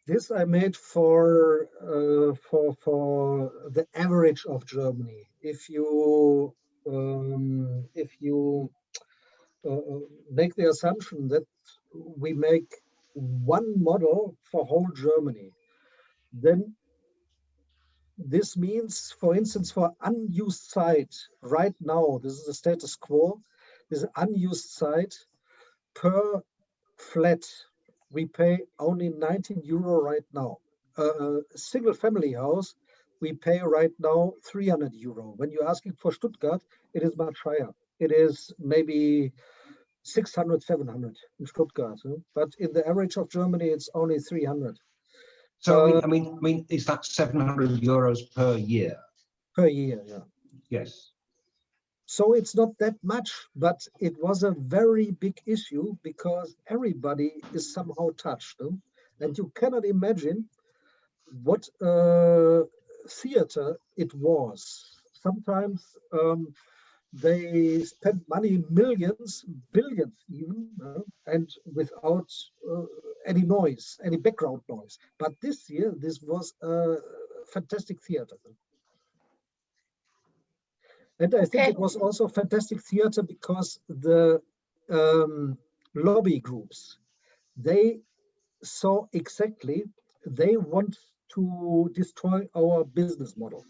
this I made for the average of Germany. If you make the assumption that we make one model for whole Germany, then this means, for instance, for unused site right now, this is the status quo, this unused site per flat, we pay only 19 euro right now. A single family house we pay right now 300 euro. When you're asking for Stuttgart, it is much higher. It is maybe 600, 700 in Stuttgart. But in the average of Germany, it's only 300. So I mean, is that 700 euros per year? Per year, yeah. Yes. So it's not that much, but it was a very big issue because everybody is somehow touched. And you cannot imagine what theater it was. Sometimes they spent money, millions, billions even, and without any noise, any background noise. But this year, this was a fantastic theater. And I think it was also fantastic theater because the lobby groups, they saw exactly, they want to destroy our business model.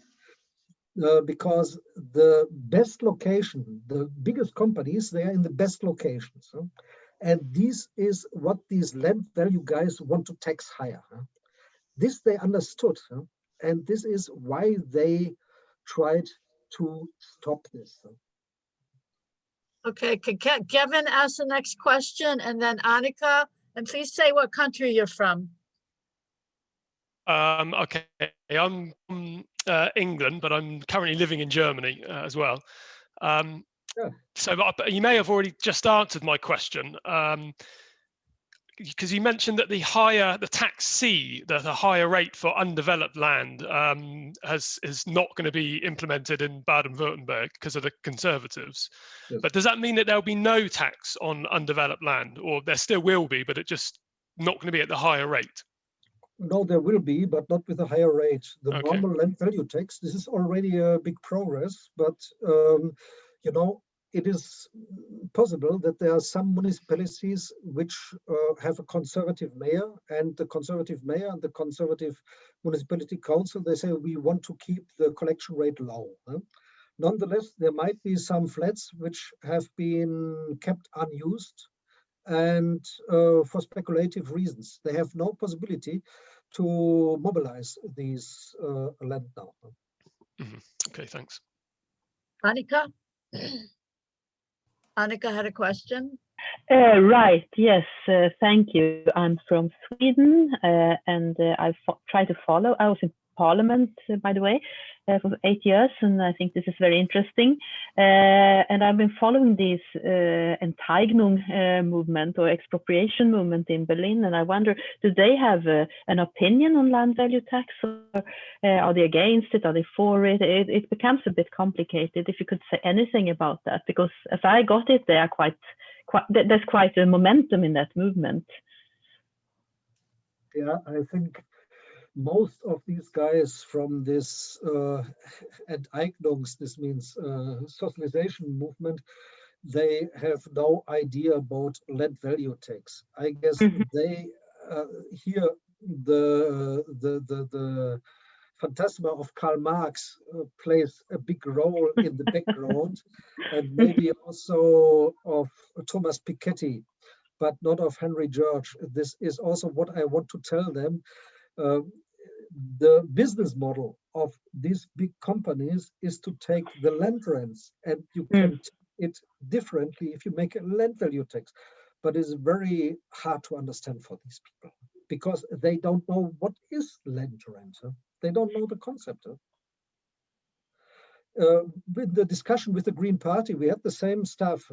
Because the best location, the biggest companies, they are in the best locations. And this is what these land value guys want to tax higher. This they understood. And this is why they tried to stop this. Okay, can Kevin ask the next question and then Annika, and please say what country you're from. Okay, I'm from England, but I'm currently living in Germany as well. So you may have already just answered my question, because you mentioned that the tax C, the higher rate for undeveloped land is not going to be implemented in Baden-Wuerttemberg because of the Conservatives. Yes. But does that mean that there'll be no tax on undeveloped land, or there still will be, but it just not going to be at the higher rate? No, there will be, but not with a higher rate. The Okay. normal land value tax, this is already a big progress, but you know, it is possible that there are some municipalities which have a conservative mayor, and the conservative mayor and the conservative municipality council, they say we want to keep the collection rate low. Nonetheless, there might be some flats which have been kept unused, and for speculative reasons. They have no possibility to mobilize these land now. Okay, thanks. Annika? Annika had a question. Right, yes, thank you. I'm from Sweden, and I try to follow. I was in Parliament, by the way, for 8 years, and I think this is very interesting. And I've been following this Enteignung movement or expropriation movement in Berlin, and I wonder, do they have an opinion on land value tax, or are they against it? Are they for it? It becomes a bit complicated. If you could say anything about that, because as I got it, they are there's quite a momentum in that movement. Yeah, I think most of these guys from this Enteignungs, this means socialization movement, they have no idea about land value tax. I guess they here the phantasma of Karl Marx plays a big role in the background, and maybe also of Thomas Piketty, but not of Henry George. This is also what I want to tell them. The business model of these big companies is to take the land rents, and you can take it differently if you make a land value tax. But it's very hard to understand for these people because they don't know what is land rent. They don't know the concept. With the discussion with the Green Party, we had the same stuff.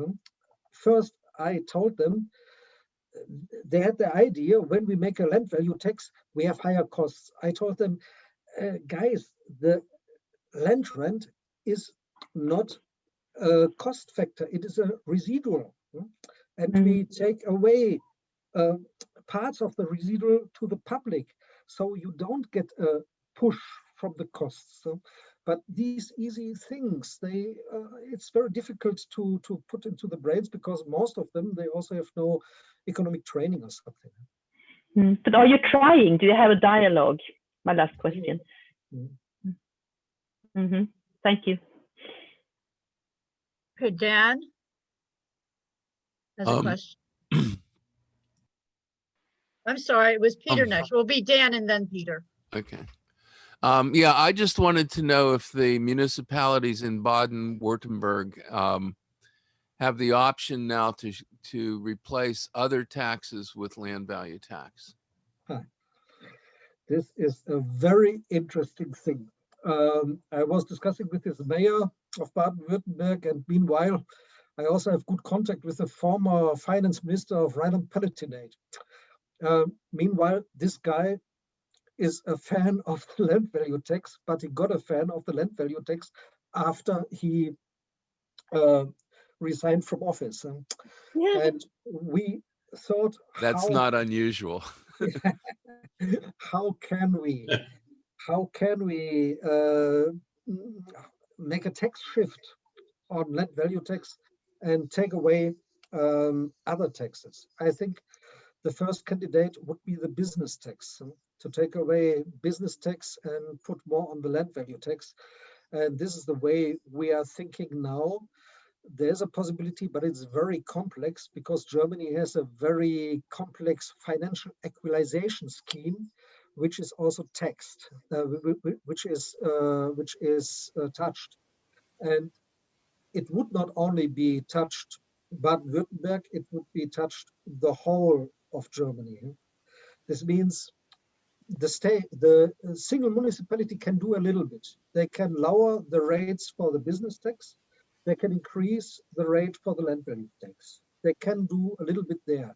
First, I told them, they had the idea when we make a land value tax, we have higher costs. I told them, guys, the land rent is not a cost factor, it is a residual. And we take away parts of the residual to the public. So you don't get a push from the costs. But these easy things, it's very difficult to put into the brains because most of them, they also have no economic training or something. But are you trying? Do you have a dialogue? My last question. Thank you. Okay, Dan has a question. I'm sorry, it was Peter next. We'll be Dan and then Peter. Okay. Yeah, I just wanted to know if the municipalities in Baden-Wuerttemberg have the option now to replace other taxes with land value tax. This is a very interesting thing. I was discussing with this mayor of Baden-Württemberg, and meanwhile, I also have good contact with the former finance minister of Rhineland-Palatinate. Meanwhile, this guy is a fan of the land value tax, but he got a fan of the land value tax after he resigned from office. And we thought, that's not unusual. How can we make a tax shift on land value tax and take away other taxes? I think the first candidate would be the business tax, to take away business tax and put more on the land value tax. And this is the way we are thinking now. There's a possibility, but it's very complex because Germany has a very complex financial equalization scheme, which is also taxed, which is touched. And it would not only be touched Baden-Württemberg, it would be touched the whole of Germany. This means the single municipality can do a little bit. They can lower the rates for the business tax. They can increase the rate for the land value tax. They can do a little bit there,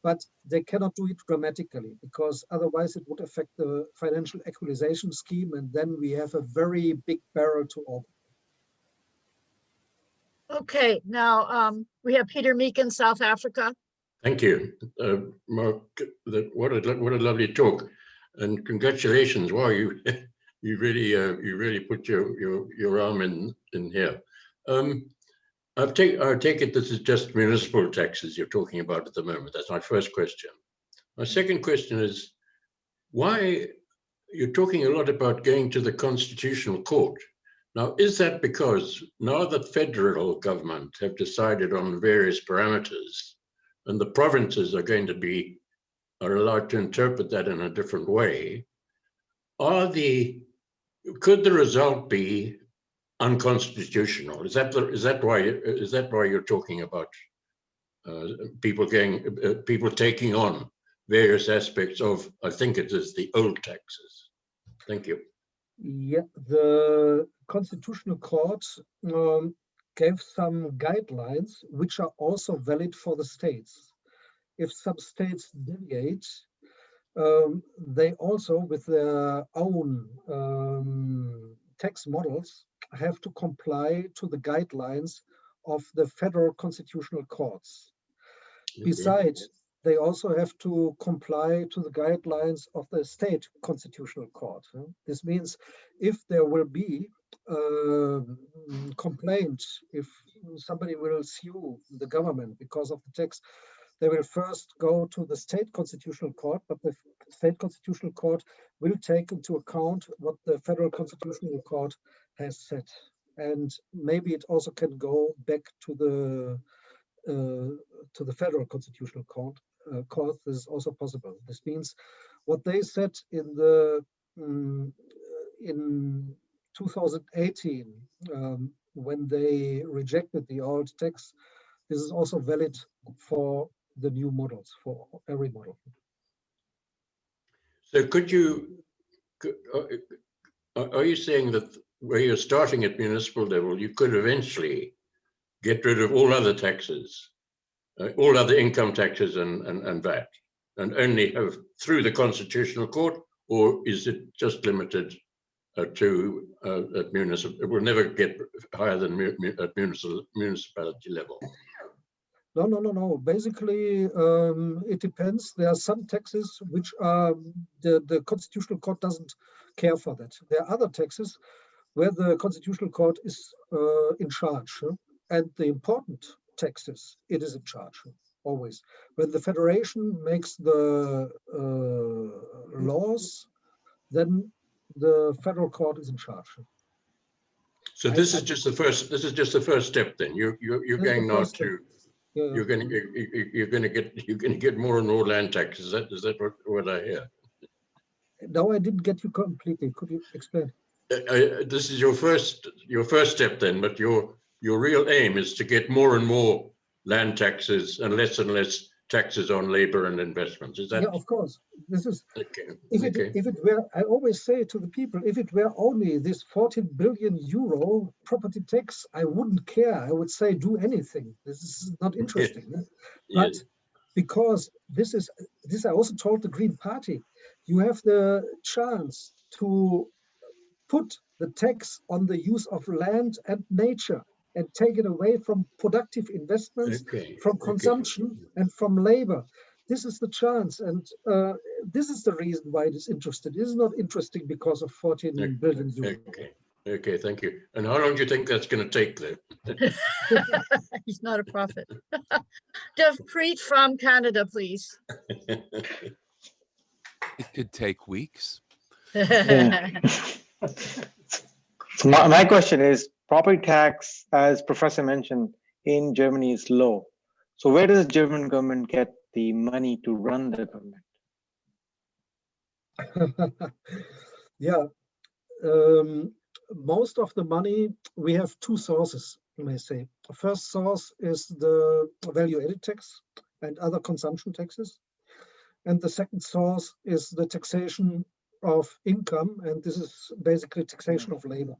but they cannot do it dramatically because otherwise it would affect the financial equalization scheme, and then we have a very big barrel to open. Okay, now we have Peter Meek in South Africa. Thank you, Mark. What a lovely talk, and congratulations! Wow, you really put your arm in here. I take it this is just municipal taxes you're talking about at the moment. That's my first question. My second question is, why you're talking a lot about going to the Constitutional Court. Now, is that because now that federal government have decided on various parameters and the provinces are going to are allowed to interpret that in a different way, could the result be unconstitutional? Is that why you're talking about people taking on various aspects of, I think it is the old taxes? Thank you. Yeah, the Constitutional Court gave some guidelines which are also valid for the states. If some states deviate, they also, with their own tax models, have to comply to the guidelines of the federal constitutional courts. Okay. Besides, they also have to comply to the guidelines of the state constitutional court. This means if there will be complaints, if somebody will sue the government because of the tax, they will first go to the state constitutional court, but the state constitutional court will take into account what the federal constitutional court has said. And maybe it also can go back to the federal constitutional court. This is also possible. This means what they said in 2018 when they rejected the old tax, this is also valid for the new models, for every model. So are you saying that where you're starting at municipal level, you could eventually get rid of all other taxes, all other income taxes and VAT, and only have through the Constitutional Court, or is it just limited to at municipal? It will never get higher than at municipality level. No. Basically, it depends. There are some taxes which are the Constitutional Court doesn't care for that. There are other taxes where the Constitutional Court is in charge, and the important taxes it is in charge always. When the federation makes the laws, then the federal court is in charge. So this is just the first. This is just the first step. Then you're going now to. Yeah. You're going to get more and more land taxes. Is that what I hear? Now I didn't get you completely. Could you explain? This is your first step then, but your real aim is to get more and more land taxes and less taxes on labor and investments. Is that? Yeah, of course. This is Okay. if it were, I always say to the people, if it were only this 14 billion euro property tax, I wouldn't care. I would say do anything. This is not interesting. Yeah. But because this I also told the Green Party, you have the chance to put the tax on the use of land and nature and take it away from productive investments, from consumption, and from labor. This is the chance, and this is the reason why it is interested. It is not interesting because of 14 billion euros. Okay, thank you. And how long do you think that's going to take then? He's not a prophet. Preet from Canada, please. It could take weeks. So my question is, property tax, as Professor mentioned, in Germany is low. So where does the German government get the money to run the government? Yeah, most of the money, we have two sources, you may say. The first source is the value-added tax and other consumption taxes. And the second source is the taxation of income, and this is basically taxation of labor.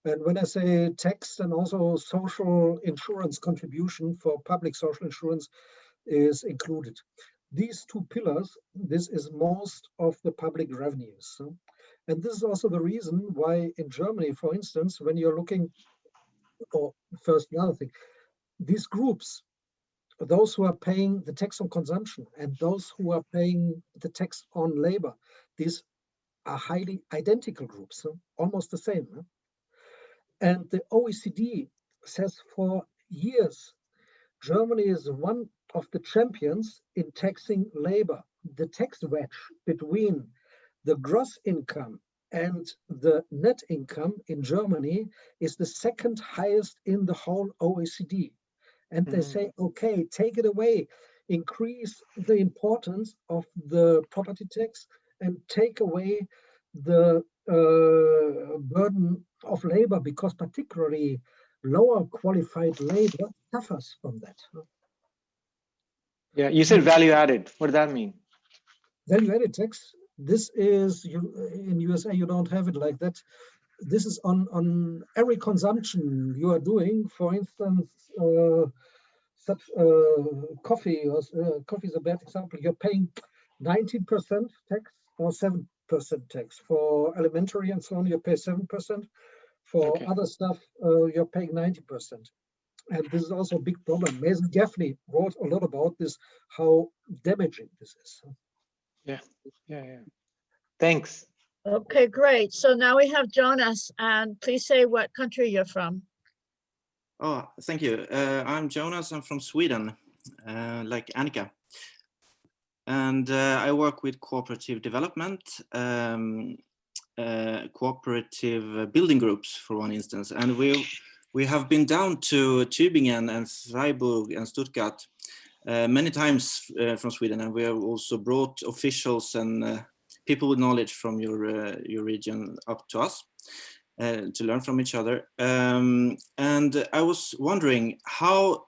And when I say tax, and also social insurance contribution for public social insurance is included. These two pillars, this is most of the public revenues. And this is also the reason why in Germany, for instance, when you're looking, or first another thing, these groups, those who are paying the tax on consumption and those who are paying the tax on labor, these are highly identical groups, almost the same. And the OECD says for years, Germany is one of the champions in taxing labor. The tax wedge between the gross income and the net income in Germany is the second highest in the whole OECD. And they say, okay, take it away, increase the importance of the property tax and take away the burden of labor, because particularly lower qualified labor suffers from that. Yeah, you said value added. What does that mean? Value added tax, this is, in USA, you don't have it like that. This is on every consumption you are doing. For instance, such coffee, coffee is a bad example. You're paying 19% tax or 7% tax. For elementary and so on, you pay 7%. For other stuff, you're paying 90%. And this is also a big problem. Mason Gaffney wrote a lot about this, how damaging this is. Yeah. Thanks. Okay, great. So now we have Jonas, and please say what country you're from. Oh, thank you. I'm Jonas. I'm from Sweden, like Annika. And I work with cooperative development, cooperative building groups, for one instance. And we have been down to Tübingen and Freiburg and Stuttgart many times from Sweden. And we have also brought officials and people with knowledge from your region up to us to learn from each other. And I was wondering, how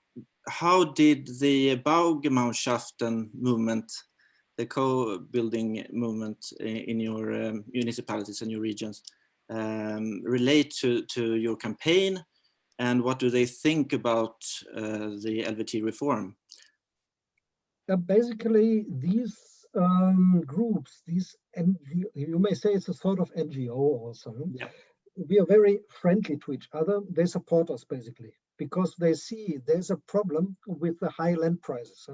did the Baugemeinschaften movement, the co-building movement in your municipalities and your regions relate to your campaign, and what do they think about the LVT reform? Basically, these groups, you may say it's a sort of NGO also. Yeah. We are very friendly to each other. They support us basically because they see there's a problem with the high land prices.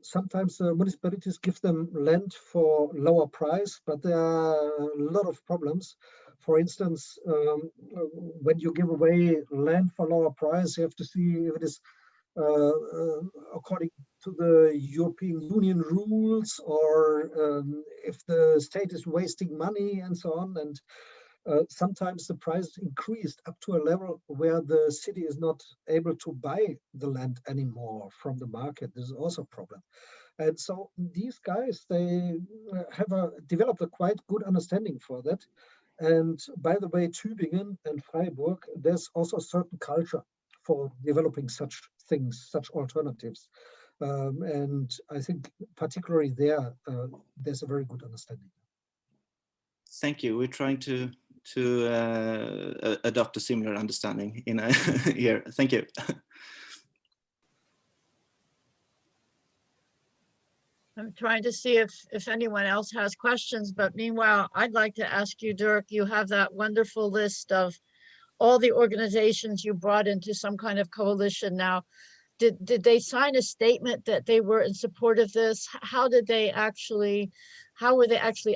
Sometimes municipalities give them land for lower price, but there are a lot of problems. For instance, when you give away land for lower price, you have to see if it is according to the European Union rules, or if the state is wasting money and so on. And sometimes the price increased up to a level where the city is not able to buy the land anymore from the market. This is also a problem. And so these guys, they have developed a quite good understanding for that. And by the way, Tübingen and Freiburg, there's also a certain culture for developing such things, such alternatives. And I think particularly there, there's a very good understanding. Thank you. We're trying to adopt a similar understanding in here. Thank you. I'm trying to see if anyone else has questions, but meanwhile, I'd like to ask you, Dirk, you have that wonderful list of all the organizations you brought into some kind of coalition now. Did they sign a statement that they were in support of this? How were they actually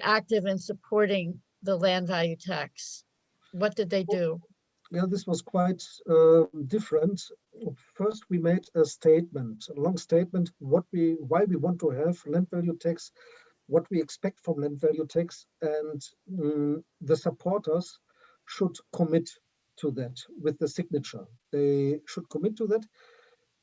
active in supporting the land value tax? What did they do? Yeah, this was quite different. First, we made a statement, a long statement, why we want to have land value tax, what we expect from land value tax, and the supporters should commit to that with the signature. They should commit to that.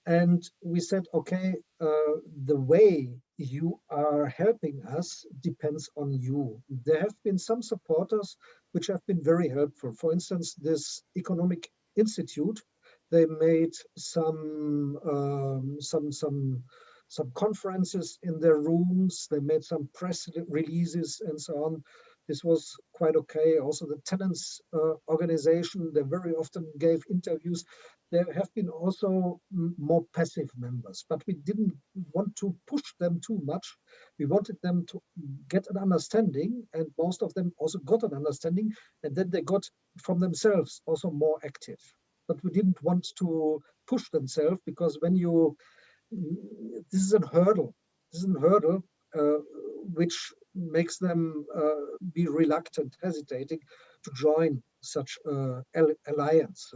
And we said, okay, the way you are helping us depends on you. There have been some supporters which have been very helpful. For instance, this Economic Institute, they made some conferences in their rooms. They made some press releases and so on. This was quite okay. Also, the Tenants organization, they very often gave interviews. There have been also more passive members, but we didn't want to push them too much. We wanted them to get an understanding, and most of them also got an understanding, and then they got from themselves also more active. But we didn't want to push themselves, because when this is a hurdle. This is a hurdle which makes them be reluctant, hesitating to join such alliance.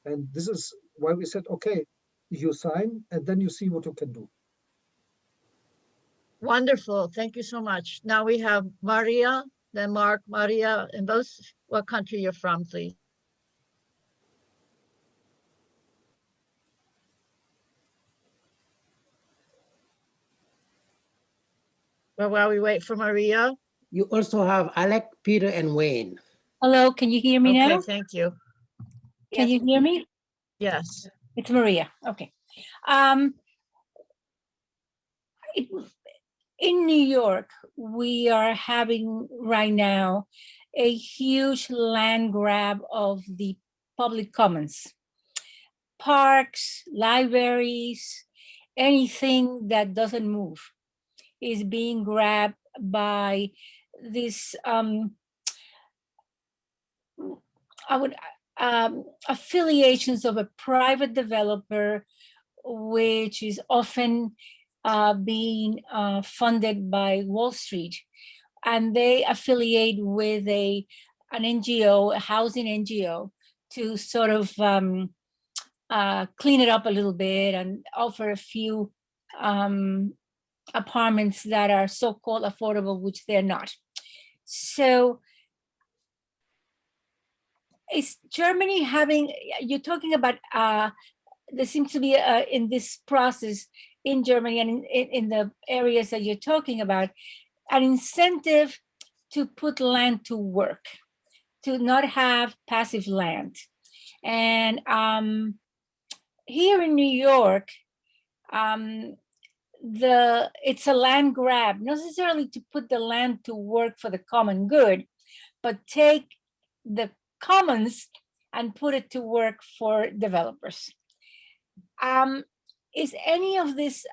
And this is why we said, okay, you sign and then you see what you can do. Wonderful. Thank you so much. Now we have Maria, then Mark. Maria, in both, what country you're from, please? Well, while we wait for Maria. You also have Alec, Peter, and Wayne. Hello, can you hear me now? Okay, thank you. Can you hear me? Yes. It's Maria. Okay. In New York, we are having right now a huge land grab of the public commons. Parks, libraries, anything that doesn't move is being grabbed by this affiliations of a private developer, which is often being funded by Wall Street, and they affiliate with an NGO, a housing NGO, to sort of clean it up a little bit and offer a few apartments that are so-called affordable, which they're not. So is Germany having, you're talking about, there seems to be in this process in Germany and in the areas that you're talking about, an incentive to put land to work, to not have passive land. And here in New York, it's a land grab, not necessarily to put the land to work for the common good, but take the commons and put it to work for developers. Is any of this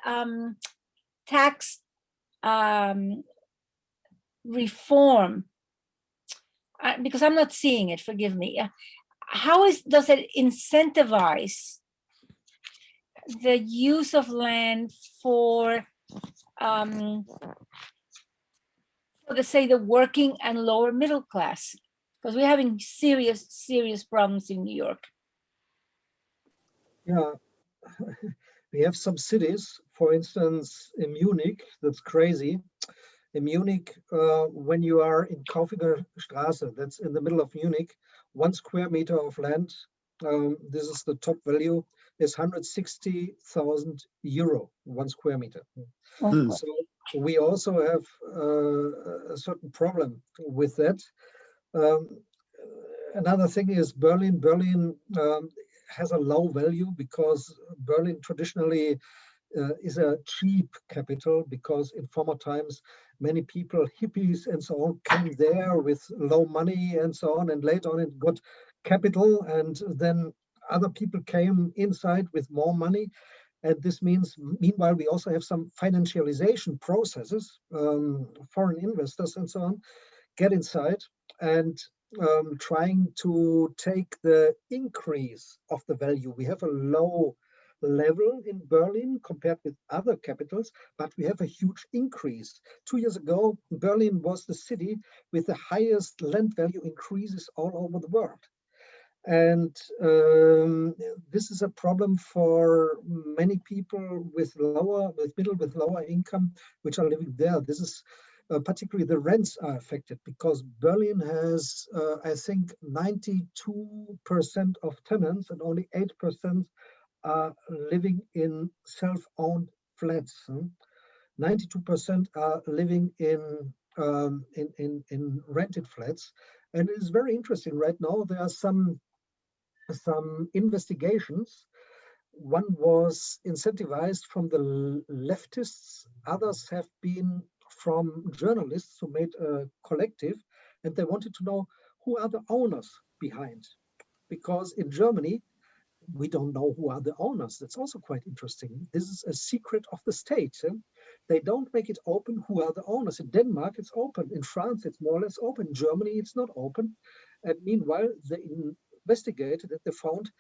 tax reform, because I'm not seeing it, forgive me, does it incentivize the use of land for let's say the working and lower middle class? Because we're having serious problems in New York. Yeah, we have some cities, for instance, in Munich, that's crazy. In Munich, when you are in Kaufinger Straße, that's in the middle of Munich, 1 square meter of land, this is the top value, is 160,000 euro, 1 square meter. So we also have a certain problem with that. Another thing is Berlin. Berlin has a low value because Berlin traditionally is a cheap capital, because in former times many people, hippies and so on, came there with low money and so on, and later on it got capital, and then other people came inside with more money. And this means, meanwhile, we also have some financialization processes. Foreign investors and so on get inside and trying to take the increase of the value. We have a low level in Berlin compared with other capitals, but we have a huge increase. 2 years ago, Berlin was the city with the highest land value increases all over the world. And this is a problem for many people with lower income, which are living there. This is particularly the rents are affected, because Berlin has, I think, 92% of tenants, and only 8% are living in self-owned flats. 92% are living in rented flats. And it is very interesting right now. There are some investigations. One was incentivized from the leftists. Others have been from journalists who made a collective, and they wanted to know who are the owners behind. Because in Germany, we don't know who are the owners. That's also quite interesting. This is a secret of the state. They don't make it open who are the owners. In Denmark, it's open. In France, it's more or less open. In Germany, it's not open. And meanwhile, they investigated that they found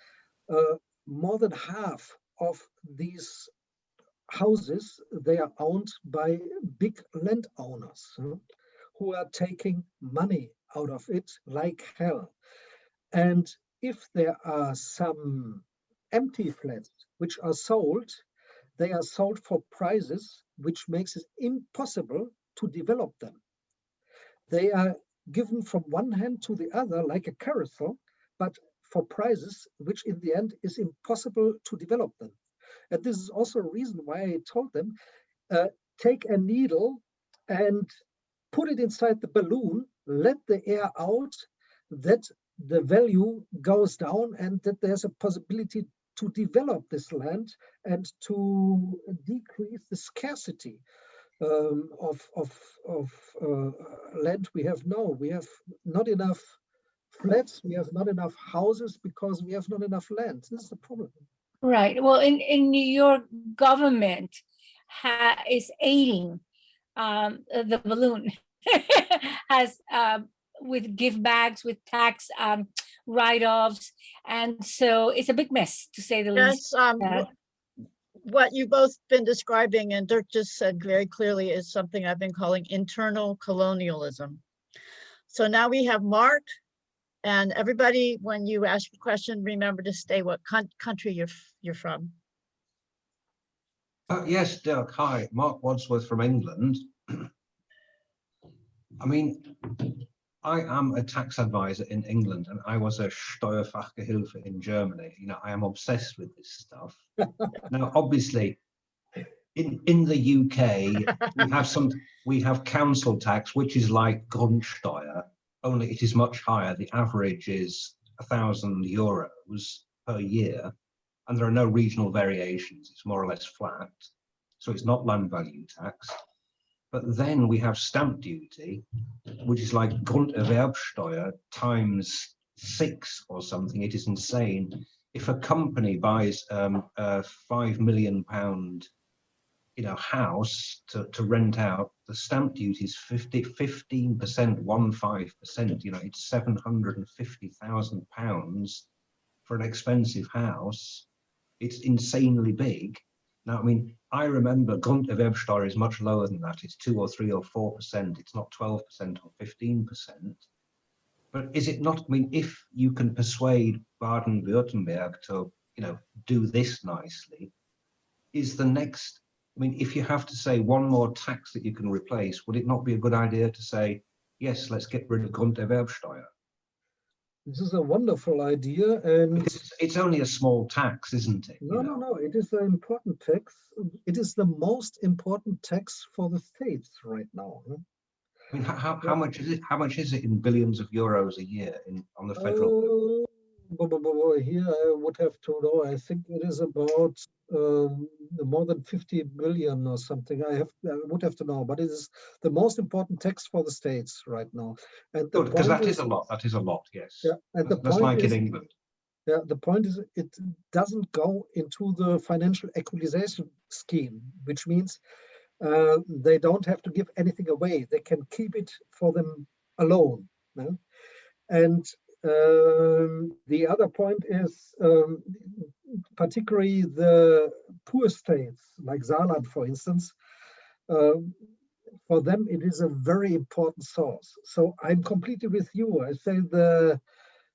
more than half of these houses, they are owned by big landowners who are taking money out of it like hell. And if there are some empty flats which are sold, they are sold for prices which makes it impossible to develop them. They are given from one hand to the other like a carousel, but for prices which in the end is impossible to develop them. And this is also a reason why I told them, take a needle and put it inside the balloon, let the air out, that the value goes down, and that there's a possibility to develop this land and to decrease the scarcity of land we have now. We have not enough flats, we have not enough houses because we have not enough land. This is the problem. Right. Well, in New York, government is aiding the balloon has with gift bags, with tax write-offs, and so it's a big mess, to say the least. Yes, what you've both been describing, and Dirk just said very clearly, is something I've been calling internal colonialism. So now we have Mark, and everybody, when you ask a question, remember to state what country you're from. Yes, Dirk, hi, Mark Wadsworth from England. I mean, I am a tax advisor in England, and I was a Steuerfachgehilfe in Germany. You know, I am obsessed with this stuff. Now, obviously, in the UK, we have council tax, which is like Grundsteuer, only it is much higher. The average is €1,000 per year, and there are no regional variations. It's more or less flat, so it's not land value tax. But then we have stamp duty, which is like Grunderwerbsteuer times 6 or something. It is insane. If a company buys a £5 million, house to rent out, the stamp duty is 15%, 15%. It's £750,000 for an expensive house. It's insanely big. Now, I mean, I remember Grunderwerbsteuer is much lower than that. It's 2 or 3 or 4%. It's not 12% or 15%. But is it not? I mean, if you can persuade Baden-Wuerttemberg to, do this nicely, is the next I mean, if you have to say one more tax that you can replace, would it not be a good idea to say, yes, let's get rid of Grunderwerbsteuer? This is a wonderful idea, and it's only a small tax, isn't it? No. It is an important tax. It is the most important tax for the states right now. I mean, how much is it? How much is it in billions of euros a year on the federal? Here I would have to know. I think it is about more than 50 billion or something. I would have to know, but it is the most important tax for the states right now. And good, because that is a lot. That is a lot. Yes. Yeah, and that's like in England. Yeah, the point is it doesn't go into the financial equalization scheme, which means they don't have to give anything away. They can keep it for them alone. No? And the other point is particularly the poor states, like Saarland, for instance, for them it is a very important source. So I'm completely with you. I say the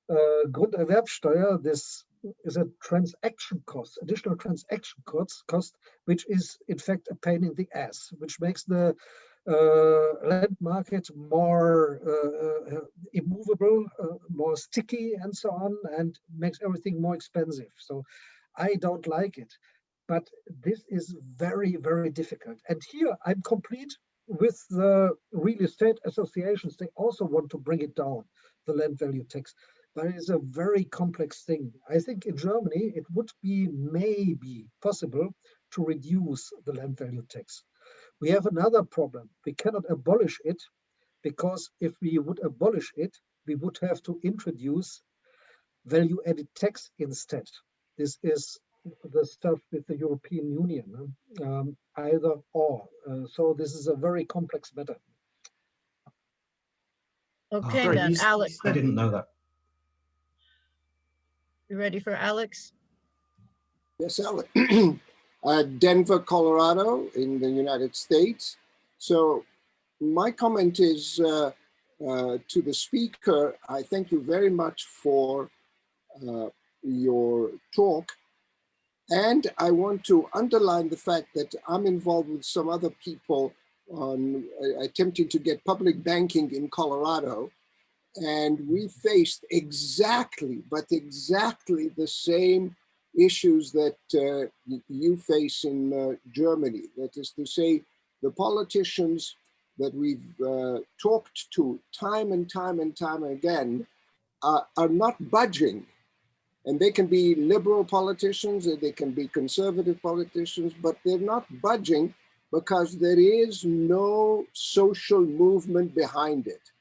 Grunderwerbsteuer, this is a transaction cost, additional transaction cost, which is in fact a pain in the ass, which makes the land market more immovable, more sticky and so on, and makes everything more expensive. So I don't like it, but this is very, very difficult. And here I'm complete with the real estate associations. They also want to bring it down, the land value tax. But it is a very complex thing. I think in Germany, it would be maybe possible to reduce the land value tax. We have another problem. We cannot abolish it, because if we would abolish it, we would have to introduce value-added tax instead. This is the stuff with the European Union, either or. So this is a very complex matter. Okay, then Alex. I didn't know that. You ready for Alex? Yes, Alex. Denver, Colorado in the United States. So my comment is to the speaker. I thank you very much for your talk. And I want to underline the fact that I'm involved with some other people on attempting to get public banking in Colorado. And we faced exactly the same issues that you face in Germany. That is to say, the politicians that we've talked to time and time again are not budging. And they can be liberal politicians, or they can be conservative politicians, but they're not budging because there is no social movement behind it.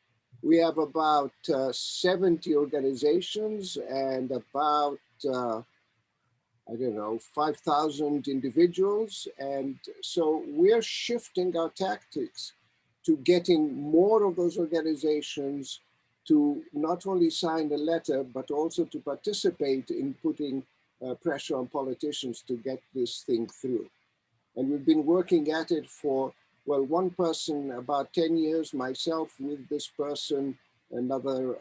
We have about 70 organizations and about, 5,000 individuals. And so we're shifting our tactics to getting more of those organizations to not only sign a letter, but also to participate in putting pressure on politicians to get this thing through. And we've been working at it for, well, one person about 10 years, myself with this person, another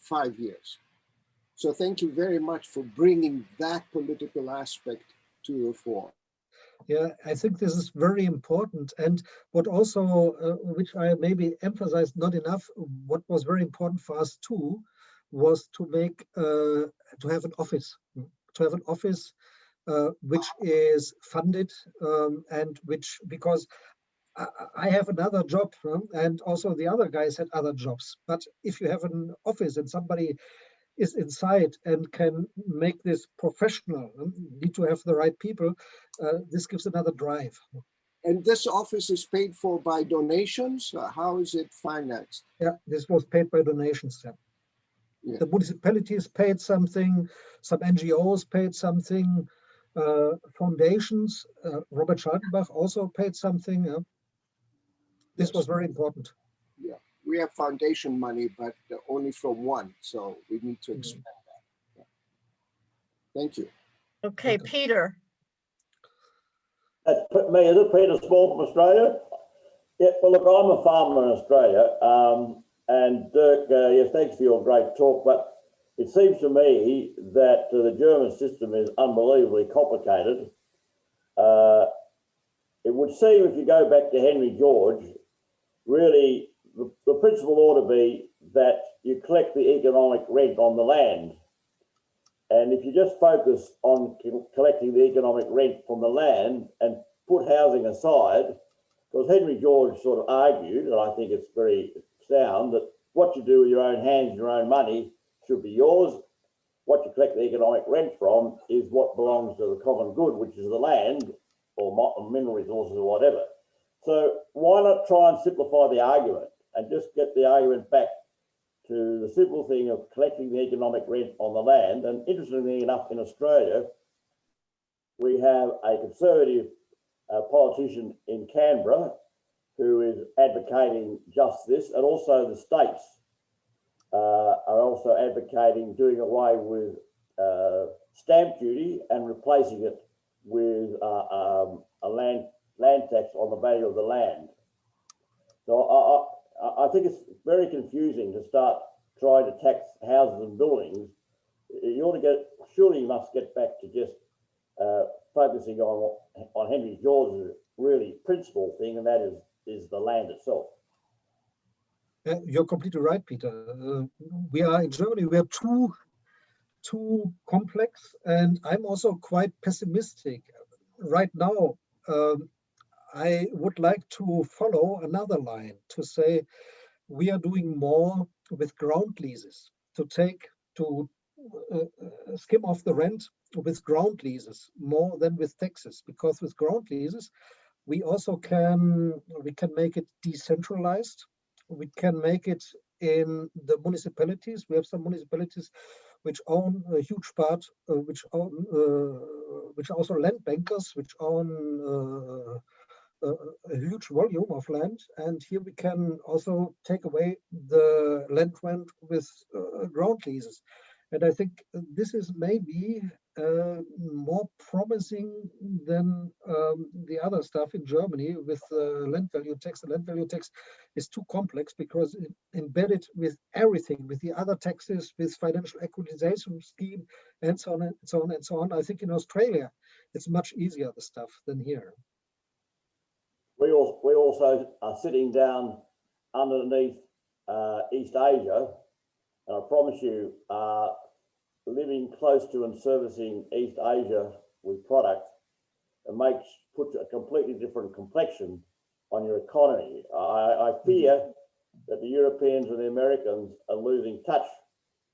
5 years. So thank you very much for bringing that political aspect to the fore. Yeah, I think this is very important. And what also, which I maybe emphasized not enough, what was very important for us too, was to make, to have an office, which is funded and which, because I have another job and also the other guys had other jobs. But if you have an office and somebody is inside and can make this professional, you need to have the right people, this gives another drive. And this office is paid for by donations? How is it financed? Yeah, this was paid by donations. Yeah. Yeah. The municipalities paid something, some NGOs paid something, foundations, Robert Schalkenbach also paid something. Yeah. This Yes. was very important. Yeah, we have foundation money, but only from one, so we need to expand that. Yeah. Thank you. Okay, Peter. Me, is it Peter Small from Australia? Yeah, well, look, I'm a farmer in Australia, and Dirk, yes, thanks for your great talk, but it seems to me that the German system is unbelievably complicated, it would seem, if you go back to Henry George, really the principle ought to be that you collect the economic rent on the land. And if you just focus on collecting the economic rent from the land and put housing aside, because Henry George sort of argued, and I think it's very sound, that what you do with your own hands, your own money, should be yours. What you collect the economic rent from is what belongs to the common good, which is the land or mineral resources or whatever. So why not try and simplify the argument and just get the argument back to the simple thing of collecting the economic rent on the land? And interestingly enough, in Australia, we have a Conservative politician in Canberra who is advocating just this, and also the states are also advocating doing away with stamp duty and replacing it with a land tax on the value of the land. So I think it's very confusing to start trying to tax houses and buildings. You ought to surely you must get back to just focusing on Henry George's really principal thing, and that is the land itself. You're completely right, Peter. We are in Germany, we are too complex, and I'm also quite pessimistic. Right now, I would like to follow another line to say we are doing more with ground leases, to skim off the rent with ground leases more than with taxes, because with ground leases we can make it decentralized. We can make it in the municipalities. We have some municipalities which own a huge part, which are also land bankers, which own a huge volume of land. And here we can also take away the land rent with ground leases. And I think this is maybe more promising than the other stuff in Germany with land value tax. The land value tax is too complex because it embedded with everything, with the other taxes, with financial equalization scheme, and so on and so on and so on. I think in Australia, it's much easier, the stuff, than here. We also are sitting down underneath East Asia, and I promise you, living close to and servicing East Asia with product, it puts a completely different complexion on your economy. I fear that the Europeans and the Americans are losing touch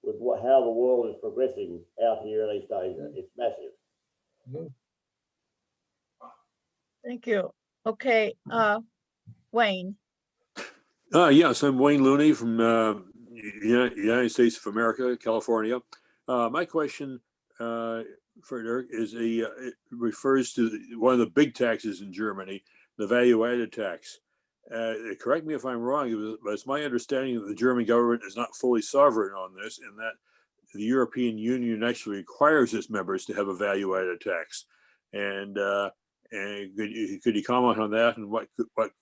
with how the world is progressing out here in East Asia. It's massive. Thank you. Okay, Wayne. Yes, I'm Wayne Looney from United States of America, California. My question for Dirk is it refers to one of the big taxes in Germany, the value-added tax. Correct me if I'm wrong, but it's my understanding that the German government is not fully sovereign on this, and that the European Union actually requires its members to have a value-added tax. And could you comment on that, and what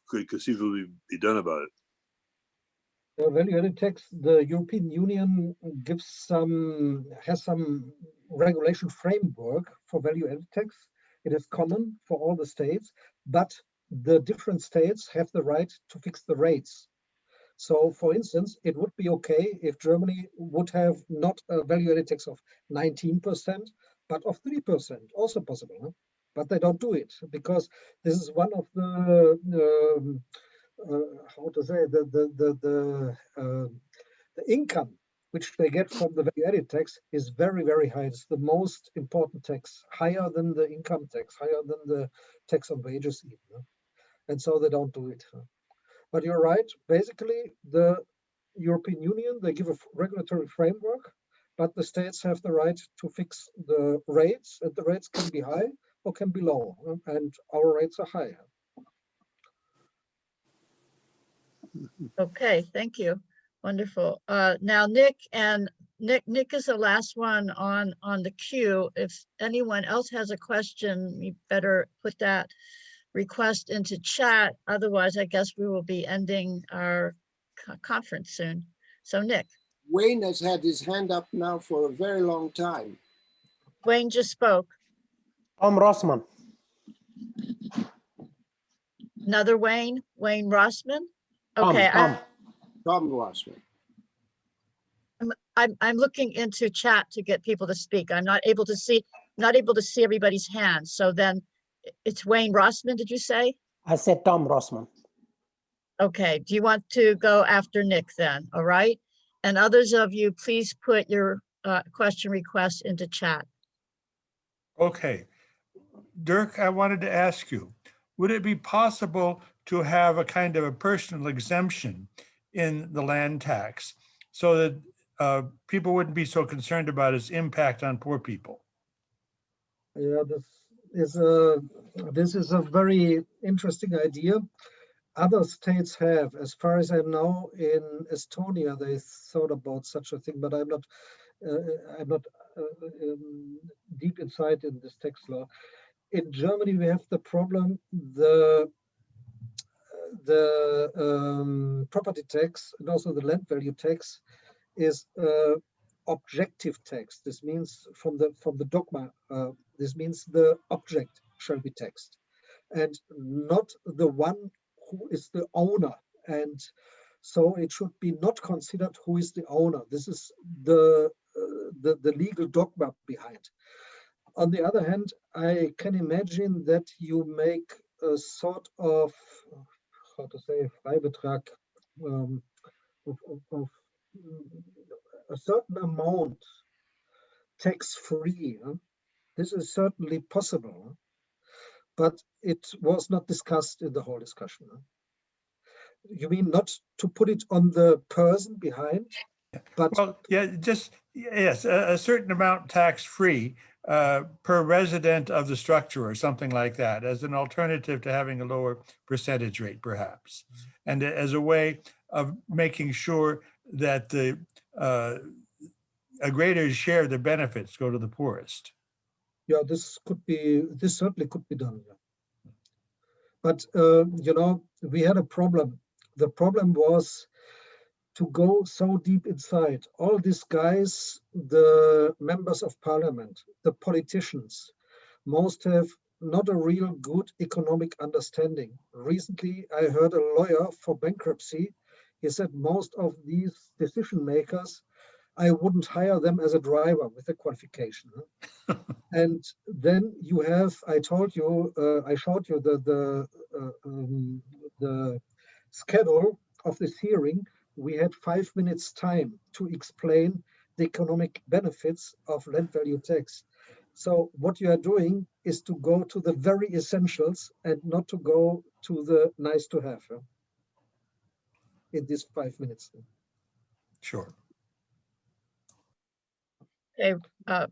could conceivably be done about it? The value-added tax, the European Union has some regulation framework for value-added tax. It is common for all the states, but the different states have the right to fix the rates. So, for instance, it would be okay if Germany would have not a value-added tax of 19%, but of 3%, also possible. Huh? But they don't do it because this is one of the how to say the income which they get from the value-added tax is very, very high. It's the most important tax, higher than the income tax, higher than the tax on wages even. And so they don't do it. But you're right. Basically, the European Union, they give a regulatory framework, but the states have the right to fix the rates, and the rates can be high or can be low, and our rates are high. Okay, thank you. Wonderful. Now Nick is the last one on the queue. If anyone else has a question, you better put that request into chat. Otherwise, I guess we will be ending our conference soon. So Nick. Wayne has had his hand up now for a very long time. Wayne just spoke. Tom Rossman. Another Wayne Rossman? Okay, Tom Rossman. I'm looking into chat to get people to speak. I'm not able to see everybody's hands. So then it's Wayne Rossman, did you say? I said Tom Rossman. Okay, do you want to go after Nick then? All right. And others of you, please put your question requests into chat. Okay. Dirk, I wanted to ask you, would it be possible to have a kind of a personal exemption in the land tax so that people wouldn't be so concerned about its impact on poor people? Yeah, this is a very interesting idea. Other states have, as far as I know, in Estonia, they thought about such a thing, but I'm not deep inside in this tax law. In Germany, we have the problem, the property tax and also the land value tax is objective tax. This means from the dogma, this means the object shall be taxed and not the one who is the owner. And so it should be not considered who is the owner. This is the legal dogma behind. On the other hand, I can imagine that you make a sort of, how to say, Freibetrag, of a certain amount tax-free. This is certainly possible, but it was not discussed in the whole discussion. You mean not to put it on the person behind, but well, yeah, just yes, a certain amount tax-free per resident of the structure or something like that, as an alternative to having a lower percentage rate, perhaps, and as a way of making sure that a greater share of the benefits go to the poorest. Yeah, this certainly could be done. Yeah. But you know, we had a problem. The problem was to go so deep inside. All these guys, the members of parliament, the politicians, most have not a real good economic understanding. Recently, I heard a lawyer for bankruptcy. He said most of these decision makers, I wouldn't hire them as a driver with a qualification. And then you have, I told you, I showed you the schedule of this hearing. We had 5 minutes time to explain the economic benefits of land value tax. So what you are doing is to go to the very essentials and not to go to the nice to have in these 5 minutes. Sure. Okay,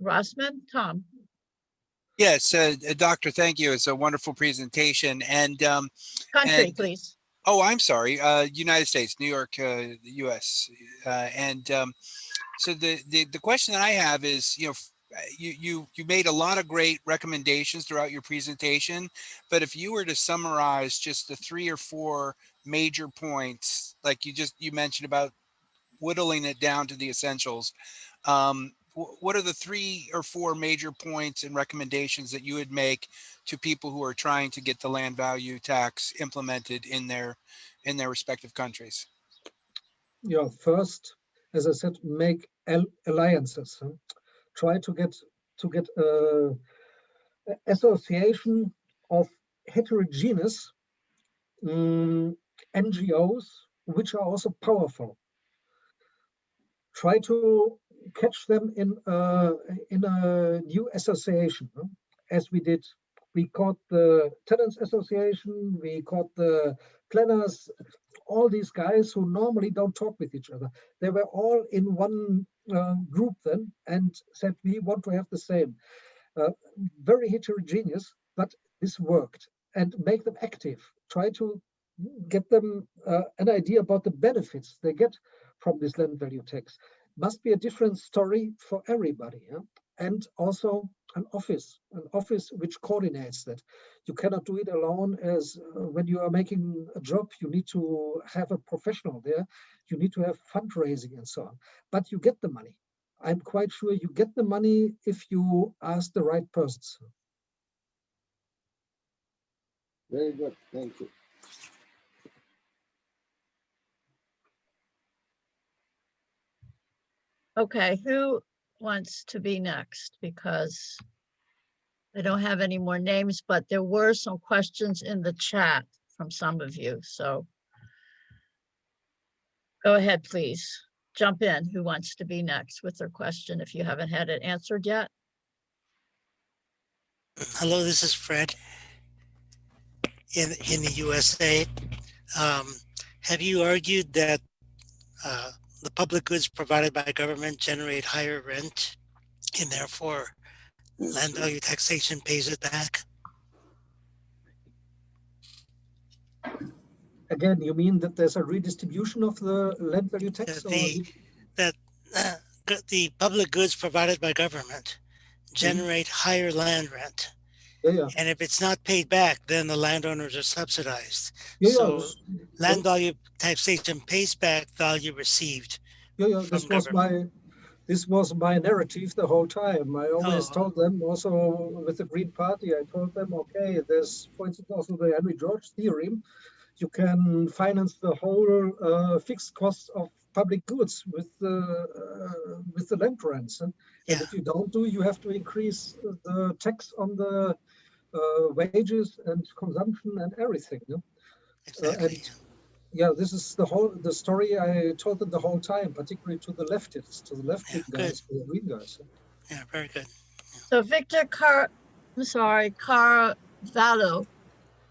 Rossman, Tom. Yes, Doctor, thank you. It's a wonderful presentation. And country, please. Oh, I'm sorry. United States, New York, U.S. So the question that I have is, you know, you made a lot of great recommendations throughout your presentation, but if you were to summarize just the 3 or 4 major points, like you mentioned about whittling it down to the essentials, what are the 3 or 4 major points and recommendations that you would make to people who are trying to get the land value tax implemented in their respective countries? Yeah, first, as I said, make alliances. Try to get association of heterogeneous NGOs, which are also powerful. Try to catch them in a new association, as we did. We caught the Tenants Association, we caught the planners, all these guys who normally don't talk with each other. They were all in one group then and said, we want to have the same. Very heterogeneous, but this worked. And make them active. Try to get them an idea about the benefits they get from this land value tax. Must be a different story for everybody. Yeah? And also an office which coordinates that. You cannot do it alone, as when you are making a job, you need to have a professional there. You need to have fundraising and so on. But you get the money. I'm quite sure you get the money if you ask the right persons. Very good, thank you. Okay, who wants to be next? Because I don't have any more names, but there were some questions in the chat from some of you, so go ahead, please. Jump in. Who wants to be next with their question if you haven't had it answered yet? Hello, this is Fred in the USA. Have you argued that the public goods provided by government generate higher rent and therefore land value taxation pays it back? Again, you mean that there's a redistribution of the land value tax? That the public goods provided by government generate higher land rent. Yeah. And if it's not paid back, then the landowners are subsidized. Yeah, so land value taxation pays back value received. Yeah, this was my narrative the whole time. I always told them, also with the Green Party, I told them, okay, there's, for instance, also the Henry George theorem. You can finance the whole fixed costs of public goods with the land rents. And if you don't do, you have to increase the tax on the wages and consumption and everything. You know? Exactly. This is the story I told them the whole time, particularly to the leftists, to the left-wing guys, to the green guys. Yeah, very good. So Victor Carvalho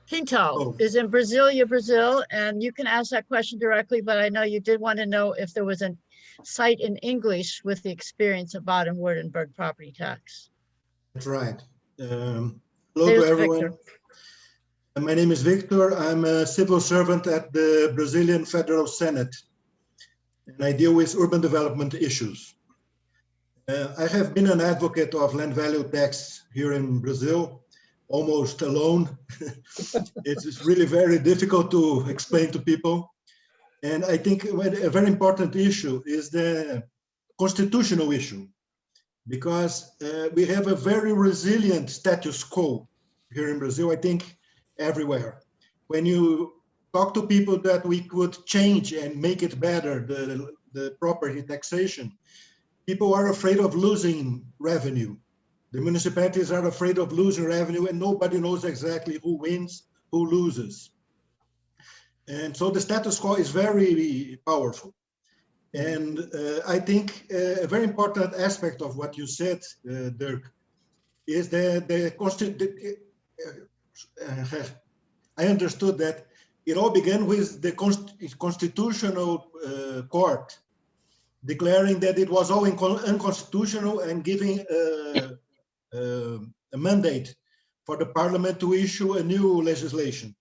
Pinto is in Brasilia, Brazil, and you can ask that question directly, but I know you did want to know if there was a site in English with the experience of Baden-Württemberg property tax. That's right. Hello to everyone. Victor. My name is Victor. I'm a civil servant at the Brazilian Federal Senate, and I deal with urban development issues. I have been an advocate of land value tax here in Brazil, almost alone. It's really very difficult to explain to people. And I think a very important issue is the constitutional issue, because we have a very resilient status quo here in Brazil, I think everywhere. When you talk to people that we could change and make it better, the property taxation, people are afraid of losing revenue. The municipalities are afraid of losing revenue, and nobody knows exactly who wins, who loses. And so the status quo is very powerful. And I think a very important aspect of what you said, Dirk, is that I understood that it all began with the Constitutional Court declaring that it was all unconstitutional and giving a mandate for the parliament to issue a new legislation.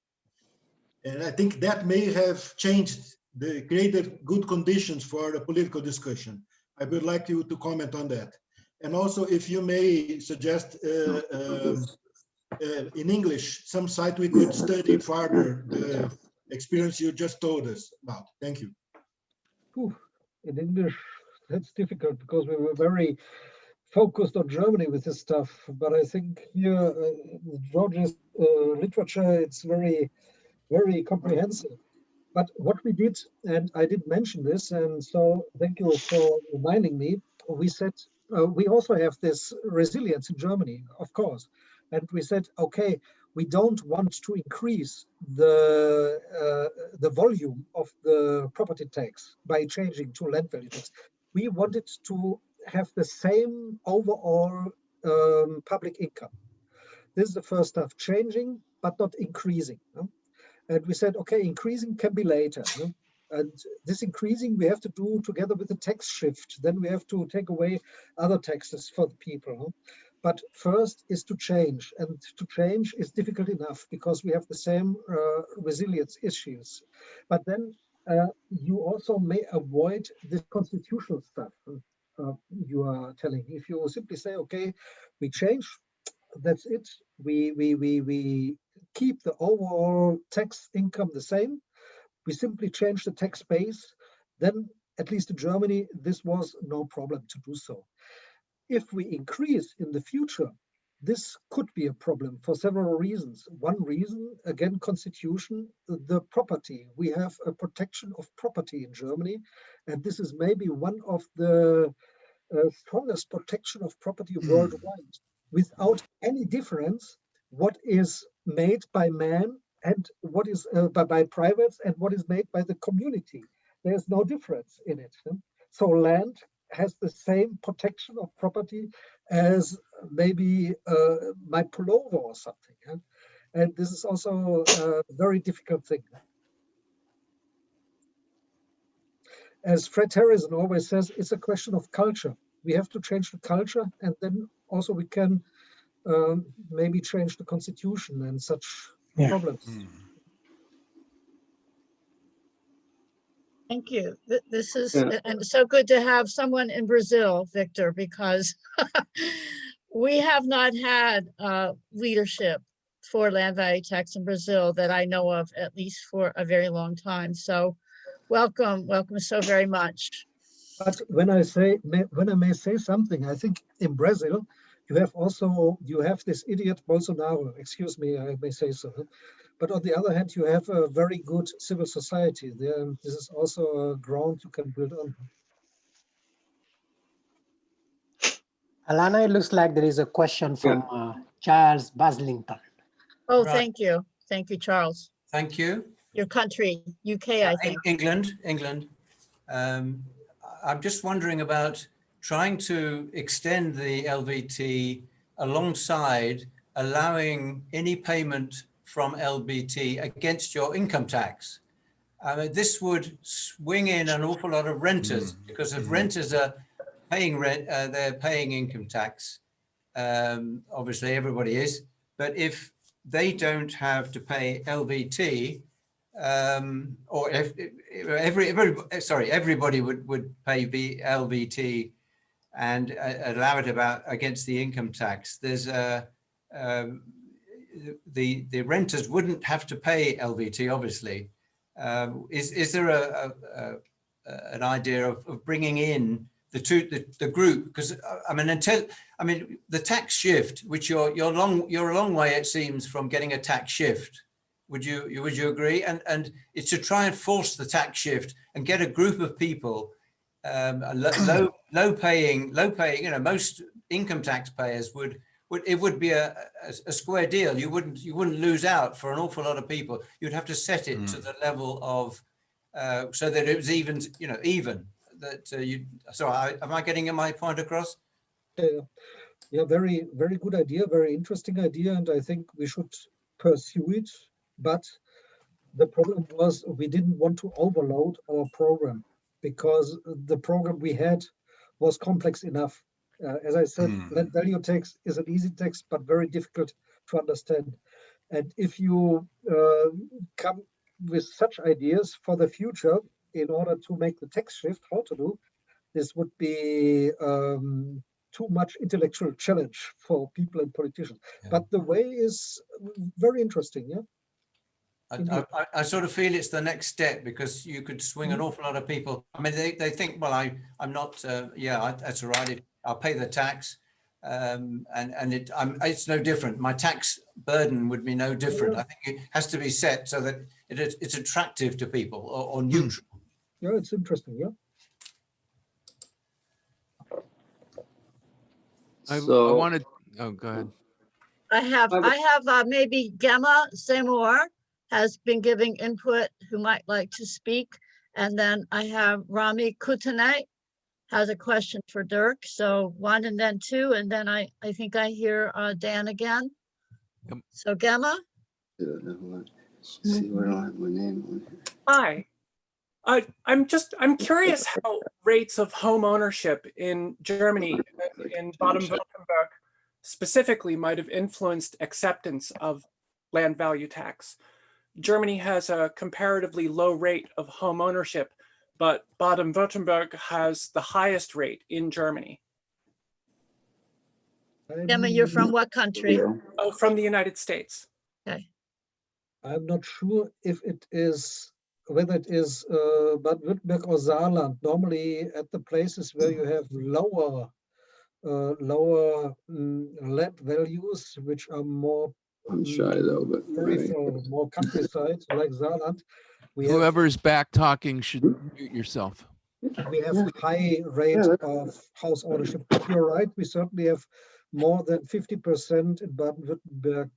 And I think that may have created good conditions for a political discussion. I would like you to comment on that. And also, if you may suggest in English, some site we could study further the experience you just told us about. Thank you. In English, that's difficult because we were very focused on Germany with this stuff. But I think here, George's literature, it's very, very comprehensive. But what we did, and I did mention this, and so thank you for reminding me, we said, we also have this resilience in Germany, of course. And we said, okay, we don't want to increase the volume of the property tax by changing to land value tax. We wanted to have the same overall public income. This is the first stuff, changing, but not increasing. No? And we said, okay, increasing can be later. No? And this increasing we have to do together with the tax shift. Then we have to take away other taxes for the people. No? But first is to change, and to change is difficult enough because we have the same resilience issues. But then you also may avoid this constitutional stuff you are telling. If you simply say, okay, we change, that's it. We keep the overall tax income the same. We simply change the tax base. Then, at least in Germany, this was no problem to do so. If we increase in the future, this could be a problem for several reasons. One reason, again, constitution, the property. We have a protection of property in Germany, and this is maybe one of the strongest protection of property worldwide, without any difference what is made by man and what is by privates and what is made by the community. There's no difference in it. So land has the same protection of property as maybe my pullover or something. And this is also a very difficult thing. As Fred Harrison always says, it's a question of culture. We have to change the culture, and then also we can maybe change the constitution and such problems. Thank you. This is, and it's so good to have someone in Brazil, Victor, because we have not had leadership for land value tax in Brazil that I know of, at least for a very long time. So welcome so very much. But when I may say something, I think in Brazil, you have this idiot Bolsonaro, excuse me, I may say so. But on the other hand, you have a very good civil society there. This is also a ground you can build on. Alana, it looks like there is a question from Charles Baslington. Oh, Right. thank you. Thank you, Charles. Thank you. Your country, UK, I think. England. I'm just wondering about trying to extend the LVT alongside allowing any payment from LBT against your income tax. This would swing in an awful lot of renters, because if renters are paying rent, they're paying income tax. Obviously, everybody is. But if they don't have to pay LBT, or if everybody would pay LVT and allow it against the income tax. There's the renters wouldn't have to pay LVT, obviously. Is there an idea of bringing in the group? Because I mean the tax shift, which you're a long way, it seems, from getting a tax shift. Would you agree? And it's to try and force the tax shift and get a group of people, low paying. Most income taxpayers it would be a square deal. You wouldn't lose out for an awful lot of people. You'd have to set it to the level of so that it was even. Am I getting my point across? Yeah, very, very good idea, very interesting idea, and I think we should pursue it. But the problem was we didn't want to overload our program, because the program we had was complex enough. As I said, land value tax is an easy tax, but very difficult to understand. And if you come with such ideas for the future in order to make the tax shift, how to do, this would be too much intellectual challenge for people and politicians. Yeah. But the way is very interesting, yeah? I sort of feel it's the next step, because you could swing an awful lot of people. I mean, they think, well, I'm not, that's all right. I'll pay the tax, and it's no different. My tax burden would be no different. I think it has to be set so that it's attractive to people, or neutral. Yeah, it's interesting, yeah. I wanted, oh, go ahead. I have maybe Gemma Seymour has been giving input who might like to speak. And then I have Rami Kutane has a question for Dirk. So one and then two, and then I think I hear Dan again. Yep. So Gemma? See where I have my name on here. Hi. I'm curious how rates of home ownership in Germany, in Baden-Wuerttemberg specifically, might have influenced acceptance of land value tax. Germany has a comparatively low rate of home ownership, but Baden-Wuerttemberg has the highest rate in Germany. Emma, you're from what country? Oh, from the United States. Okay. I'm not sure whether it is Baden-Württemberg or Saarland. Normally at the places where you have lower land values, which are more I'm shy though, but more countryside, like Saarland. Whoever's back talking should mute yourself. we have high rate of house ownership. But you're right, we certainly have more than 50% in Baden-Württemberg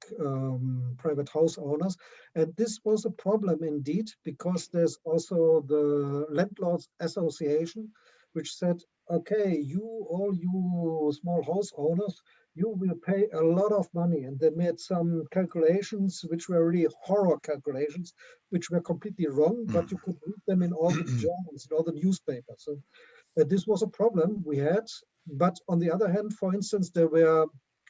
private house owners. And this was a problem indeed, because there's also the Landlords Association, which said, okay, all you small house owners, you will pay a lot of money. And they made some calculations, which were really horror calculations, which were completely wrong, but you could read them in all the journals, in all the newspapers. So this was a problem we had. But on the other hand, for instance, there were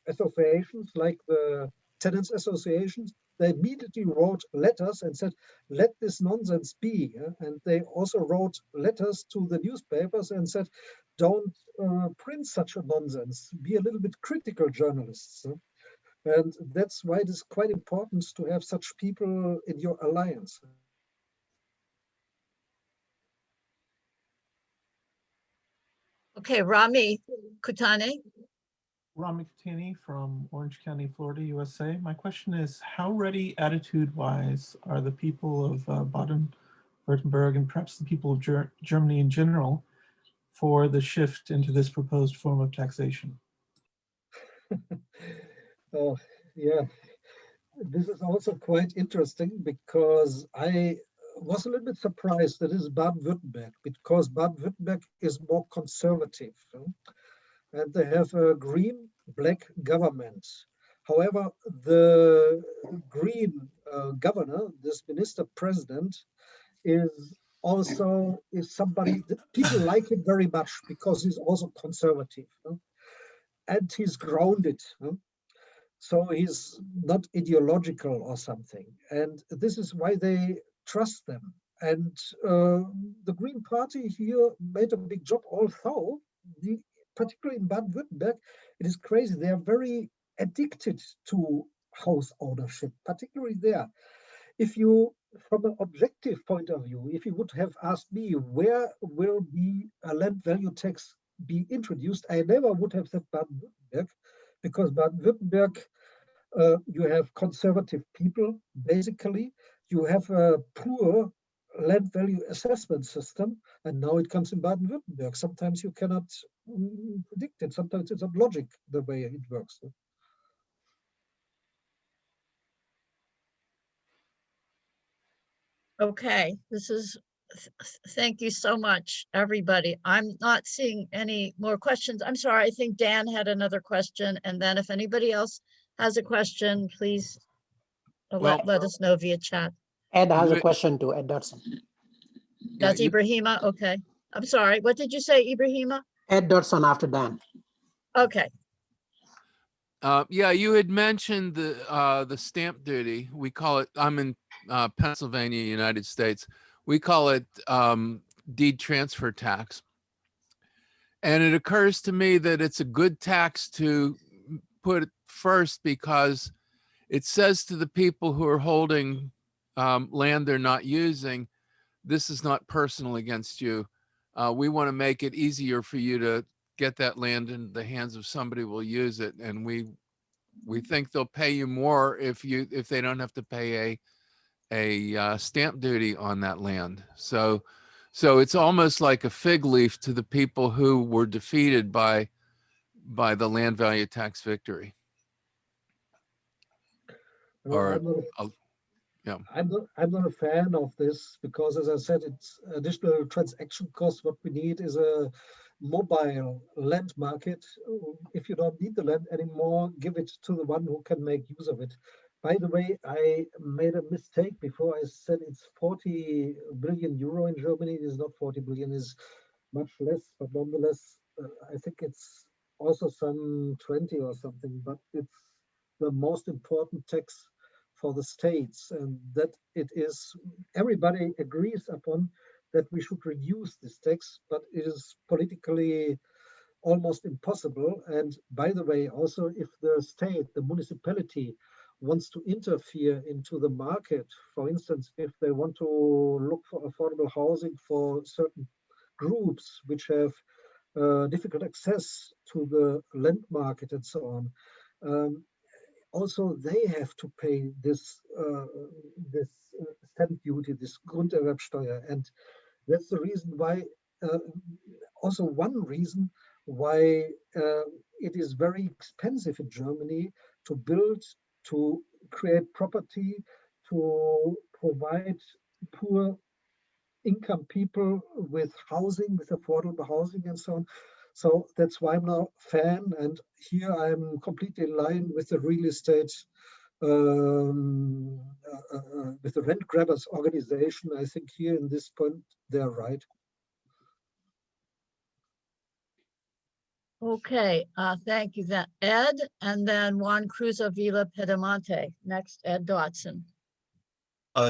associations like the Tenants Associations. They immediately wrote letters and said, let this nonsense be. And they also wrote letters to the newspapers and said, don't print such a nonsense. Be a little bit critical journalists. And that's why it is quite important to have such people in your alliance. Okay, Rami Kutane. Rami Kutani from Orange County, Florida, USA. My question is, how ready attitude-wise are the people of Baden-Württemberg and perhaps the people of Germany in general for the shift into this proposed form of taxation? Oh, yeah. This is also quite interesting, because I was a little bit surprised that it is Baden-Württemberg, because Baden-Württemberg is more conservative. And they have a green-black government. However, the green governor, this minister president, is somebody that people like him very much, because he's also conservative. And he's grounded. So he's not ideological or something. And this is why they trust them. And the Green Party here made a big job, although particularly in Baden-Württemberg, it is crazy. They are very addicted to house ownership, particularly there. If you, from an objective point of view, if you would have asked me where will be a land value tax be introduced, I never would have said Baden-Württemberg, because Baden-Württemberg, you have conservative people, basically. You have a poor land value assessment system, and now it comes in Baden-Württemberg. Sometimes you cannot predict it. Sometimes it's not logic the way it works. Okay, thank you so much, everybody. I'm not seeing any more questions. I'm sorry, I think Dan had another question. And then if anybody else has a question, please let us know via chat. Ed has a question to Ed Dodson. That's Ibrahima. Okay. I'm sorry. What did you say, Ibrahima? Ed Dodson after Dan. Okay. Yeah, you had mentioned the stamp duty. We call it, I'm in Pennsylvania, United States. We call it deed transfer tax. And it occurs to me that it's a good tax to put first, because it says to the people who are holding land they're not using, this is not personal against you. We want to make it easier for you to get that land in the hands of somebody who will use it. And we think they'll pay you more if they don't have to pay a stamp duty on that land. So it's almost like a fig leaf to the people who were defeated by the land value tax victory. Yeah. I'm not a fan of this, because, as I said, it's additional transaction costs. What we need is a mobile land market. If you don't need the land anymore, give it to the one who can make use of it. By the way, I made a mistake before. I said it's 40 billion euro in Germany. It is not 40 billion, is much less, but nonetheless, I think it's also some 20 or something, but it's the most important tax for the states, and that it is, everybody agrees upon that we should reduce this tax, but it is politically almost impossible. And by the way, also, if the state, the municipality, wants to interfere into the market, for instance, if they want to look for affordable housing for certain groups which have difficult access to the land market and so on, also they have to pay this stamp duty, this Grunderwerbsteuer. And that's the reason why also one reason why it is very expensive in Germany to build, to create property, to provide poor income people with housing, with affordable housing and so on. So that's why I'm now a fan, and here I'm completely in line with the real estate, with the rent grabbers organization. I think here in this point, they're right. Okay, thank you, Ed, and then Juan Cruz Avila Pedamonte. Next, Ed Dotson.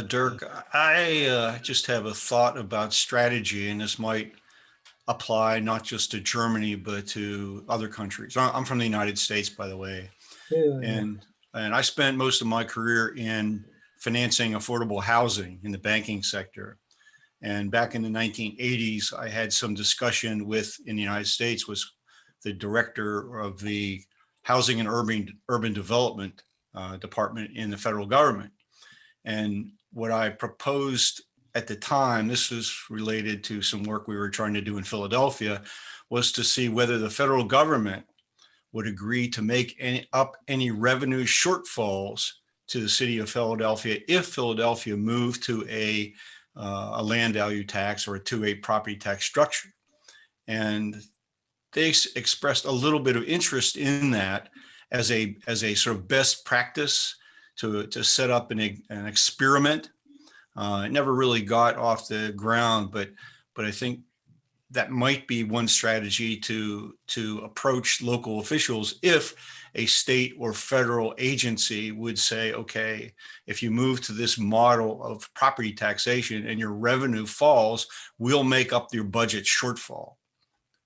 Dirk, I just have a thought about strategy, and this might apply not just to Germany, but to other countries. I'm from the United States, by the way. And I spent most of my career in financing affordable housing in the banking sector. And back in the 1980s, I had some discussion in the United States, was the director of the Housing and Urban Development Department in the federal government. And what I proposed at the time, this was related to some work we were trying to do in Philadelphia, was to see whether the federal government would agree to make up any revenue shortfalls to the city of Philadelphia if Philadelphia moved to a land value tax or a 2/8 property tax structure. And they expressed a little bit of interest in that as a sort of best practice to set up an experiment. It never really got off the ground, but I think that might be one strategy to approach local officials if a state or federal agency would say, okay, if you move to this model of property taxation and your revenue falls, we'll make up your budget shortfall.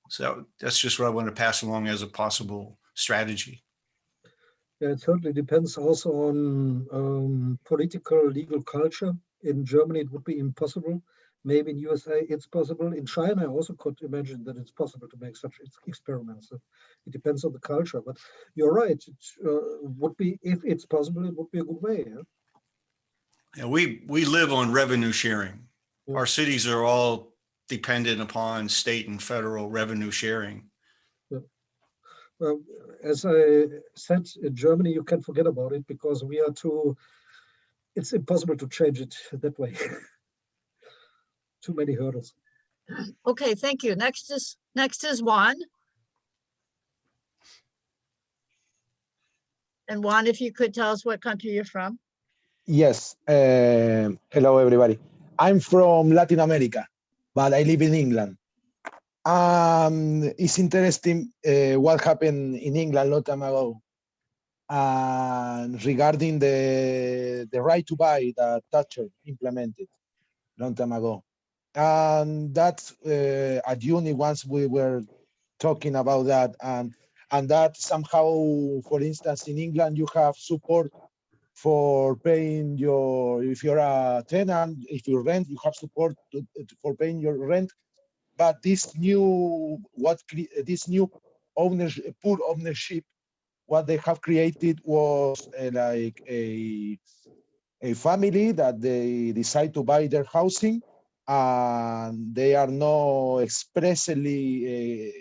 So that's just what I want to pass along as a possible strategy. Yeah, it certainly depends also on political, legal culture. In Germany, it would be impossible. Maybe in USA, it's possible. In China, I also could imagine that it's possible to make such experiments. So it depends on the culture. But you're right. It would be, if it's possible, it would be a good way. Yeah? Yeah, we live on revenue sharing. Yeah. Our cities are all dependent upon state and federal revenue sharing. Yeah. Well, as I said, in Germany, you can forget about it because we are too, it's impossible to change it that way. Too many hurdles. Okay, thank you. Next is Juan. And Juan, if you could tell us what country you're from. Yes. Hello, everybody. I'm from Latin America, but I live in England. It's interesting what happened in England a long time ago regarding the right to buy that Thatcher implemented a long time ago. And that's at uni once we were talking about that, and that somehow, for instance, in England, you have support for paying if you're a tenant, if you rent, you have support for paying your rent. But this new poor ownership, what they have created was like a family that they decide to buy their housing, and they are not expressly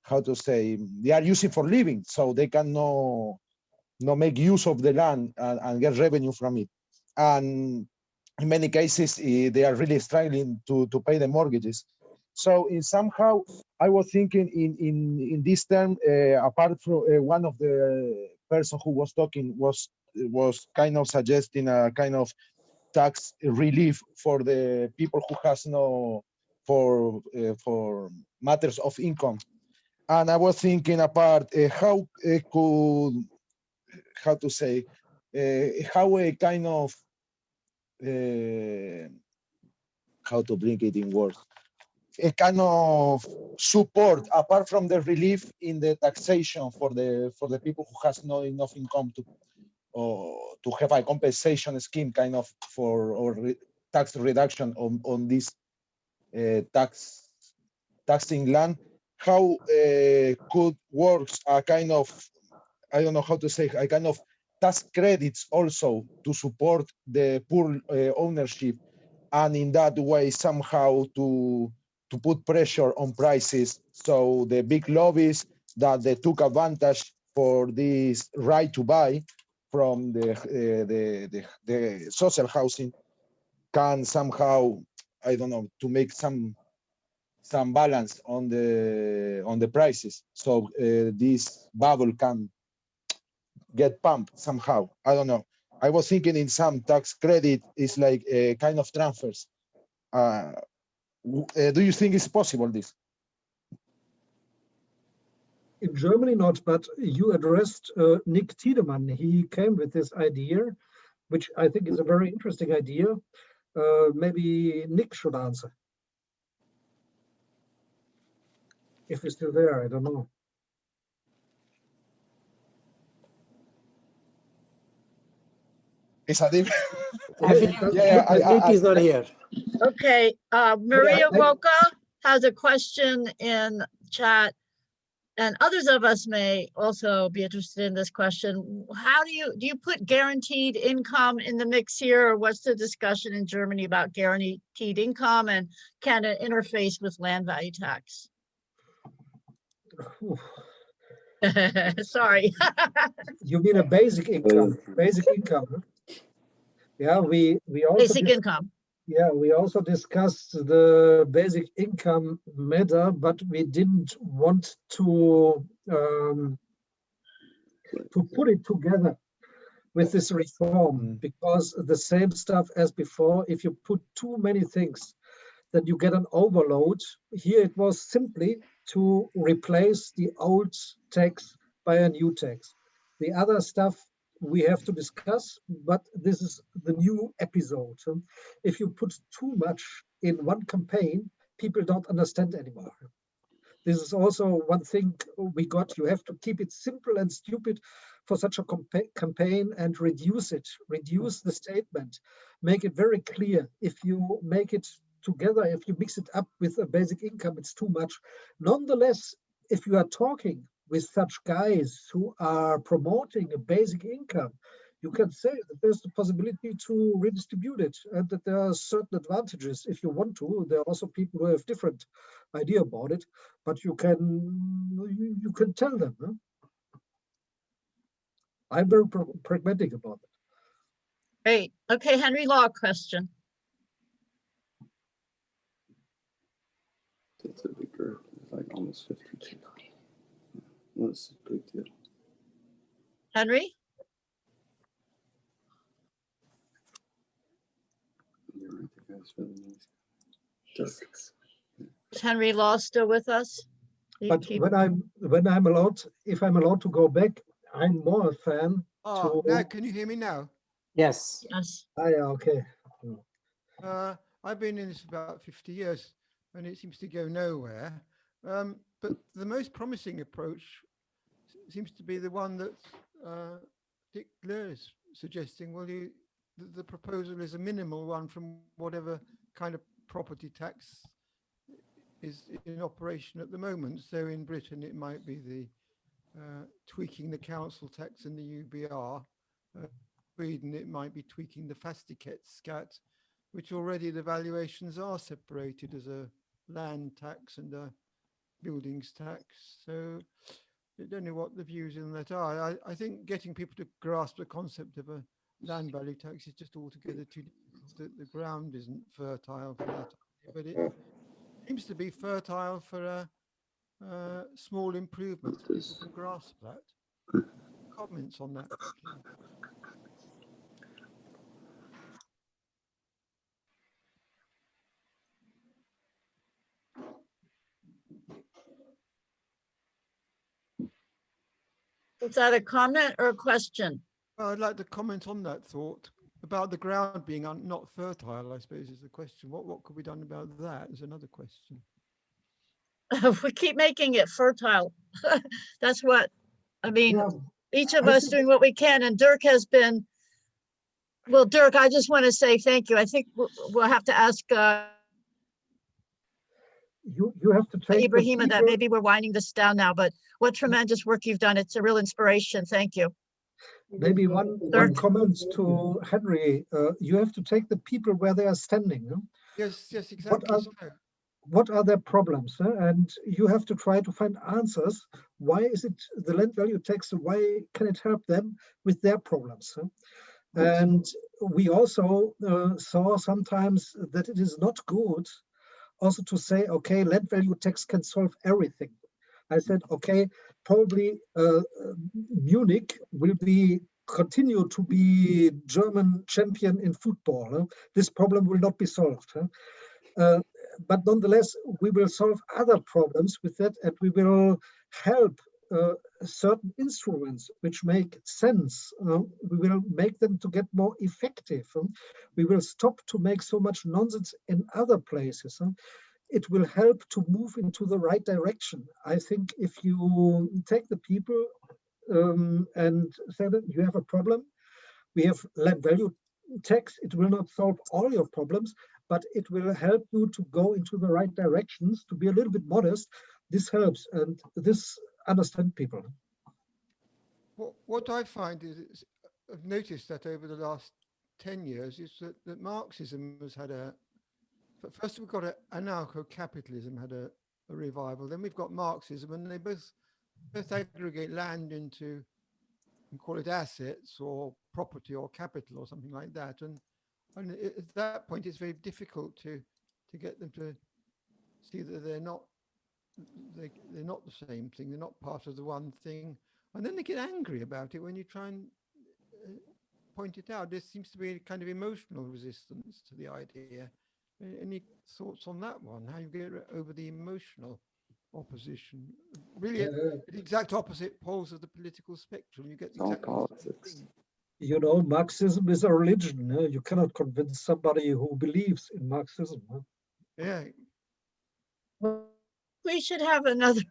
how to say, they are using for living, so they can no make use of the land and get revenue from it. And in many cases, they are really struggling to pay the mortgages. So in somehow, I was thinking in this term, apart from one of the person who was talking was kind of suggesting a kind of tax relief for the people who has no, for matters of income. And I was thinking about how could, how to say, how a kind of, how to bring it in words, a kind of support apart from the relief in the taxation for the people who has not enough income to have a compensation scheme kind of or tax reduction on this taxing land. How could works a kind of, I don't know how to say, a kind of tax credits also to support the poor ownership, and in that way somehow to to put pressure on prices. So the big lobbies that they took advantage for this right to buy from the social housing can somehow, I don't know, to make some balance on the prices. So this bubble can get pumped somehow. I don't know. I was thinking in some tax credit is like a kind of transfers. Do you think it's possible this? In Germany, not, but you addressed Nick Tiedemann. He came with this idea, which I think is a very interesting idea. Maybe Nick should answer. If he's still there, I don't know. It's a deep. Nick is not here. Okay, Maria Roca has a question in chat, and others of us may also be interested in this question. How do you put guaranteed income in the mix here, or what's the discussion in Germany about guaranteed income, and can it interface with land value tax? Sorry. You mean a basic income? Basic income. Huh? Yeah, we also basic income. Yeah, we also discussed the basic income matter, but we didn't want to put it together with this reform, because the same stuff as before, if you put too many things, then you get an overload. Here it was simply to replace the old tax by a new tax. The other stuff we have to discuss, but this is the new episode. If you put too much in one campaign, people don't understand anymore. This is also one thing we got. You have to keep it simple and stupid for such a campaign and reduce it, reduce the statement, make it very clear. If you make it together, if you mix it up with a basic income, it's too much. Nonetheless, if you are talking with such guys who are promoting a basic income, you can say that there's the possibility to redistribute it and that there are certain advantages if you want to. There are also people who have different idea about it, but you can tell them. Huh? I'm very pragmatic about it. Great. Okay, Henry Law question. That's a bigger, like almost 50. That's a big deal. Henry? Is Henry Law still with us? But when I'm allowed, if I'm allowed to go back, I'm more a fan. Oh, now can you hear me now? Yes. Yes. Ah, yeah, okay. I've been in this for about 50 years, and it seems to go nowhere. But the most promising approach seems to be the one that Dirk Loehr is suggesting. Well, the proposal is a minimal one from whatever kind of property tax is in operation at the moment. So in Britain, it might be the tweaking the council tax and the UBR. Sweden, it might be tweaking the fastighetsskatt, which already the valuations are separated as a land tax and a buildings tax. So I don't know what the views on that are. I think getting people to grasp the concept of a land value tax is just altogether too difficult. The ground isn't fertile for that, but it seems to be fertile for small improvements. People can grasp that. Comments on that? Is that a comment or a question? Well, I'd like to comment on that thought about the ground being not fertile, I suppose, is the question. What could be done about that is another question. We keep making it fertile. That's what, I mean, Yeah, each of us doing what we can, and Dirk has been, well, Dirk, I just want to say thank you. I think we'll have to ask you have to take Ibrahima that maybe we're winding this down now, but what tremendous work you've done. It's a real inspiration. Thank you. Maybe one comment to Henry. You have to take the people where they are standing. No? Yes, exactly. what are their problems? And you have to try to find answers. Why is it the land value tax? Why can it help them with their problems? And we also saw sometimes that it is not good also to say, okay, land value tax can solve everything. I said, okay, probably Munich will continue to be German champion in football. This problem will not be solved. But nonetheless, we will solve other problems with that, and we will help certain instruments which make sense. We will make them to get more effective. We will stop to make so much nonsense in other places. It will help to move into the right direction. I think if you take the people and say that you have a problem, we have land value tax. It will not solve all your problems, but it will help you to go into the right directions, to be a little bit modest. This helps, and this understand people. What I find is, I've noticed that over the last 10 years is that Marxism has had first we've got anarcho-capitalism had a revival, then we've got Marxism, and they both aggregate land into, and call it assets or property or capital or something like that. And at that point, it's very difficult to get them to see that they're not the same thing. They're not part of the one thing. And then they get angry about it when you try and point it out. There seems to be a kind of emotional resistance to the idea. Any thoughts on that one? How you get over the emotional opposition? Really, at the exact opposite poles of the political spectrum, you get exactly the same thing. You know, Marxism is a religion. You cannot convince somebody who believes in Marxism. Yeah. We should have another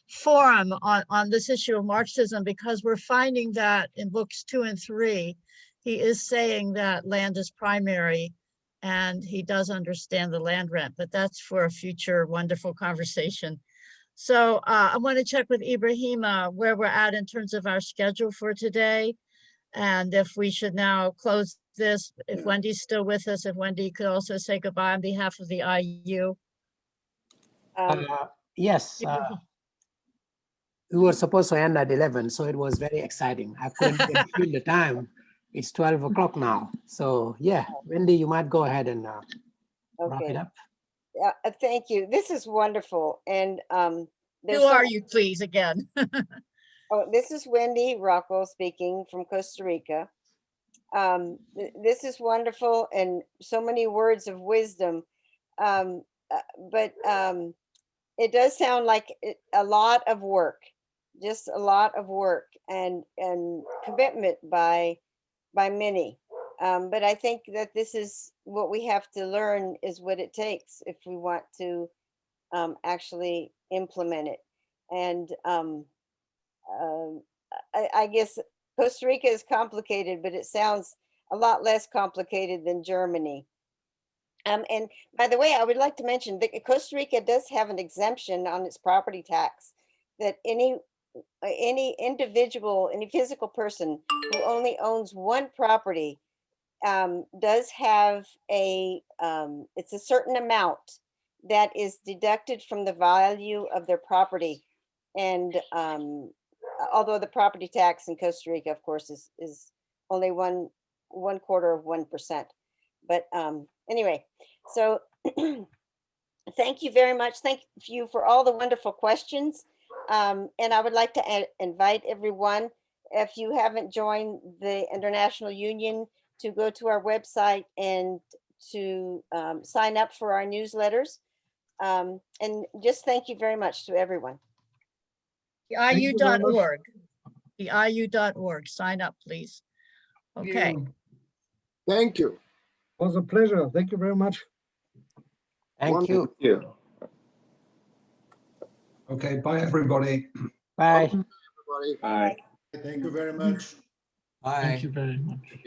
forum on this issue of Marxism, because we're finding that in books 2 and 3, he is saying that land is primary and he does understand the land rent, but that's for a future wonderful conversation. So I want to check with Ibrahima where we're at in terms of our schedule for today, and if we should now close this, if Wendy's still with us, if Wendy could also say goodbye on behalf of the IU. Yes, we were supposed to end at 11, so it was very exciting. I couldn't even feel the time. It's 12 o'clock now. So yeah, Wendy, you might go ahead and wrap it up. Thank you. This is wonderful. And who are you, please, again? Oh, this is Wendy Rockwell speaking from Costa Rica. This is wonderful and so many words of wisdom. But it does sound like a lot of work, just a lot of work and commitment by many. But I think that this is what we have to learn is what it takes if we want to actually implement it. And I guess Costa Rica is complicated, but it sounds a lot less complicated than Germany. And by the way, I would like to mention that Costa Rica does have an exemption on its property tax that any individual, any physical person who only owns one property does have it's a certain amount that is deducted from the value of their property. And although the property tax in Costa Rica, of course, is only one quarter of 1%. But anyway, so thank you very much. Thank you for all the wonderful questions. And I would like to invite everyone, if you haven't joined the International Union, to go to our website and to sign up for our newsletters. And just thank you very much to everyone. The IU.org. The IU.org. Sign up, please. Okay. Thank you. It was a pleasure. Thank you very much. Thank you. Okay, bye everybody. Bye. Everybody. Bye. Thank you very much. Bye. Thank you very much.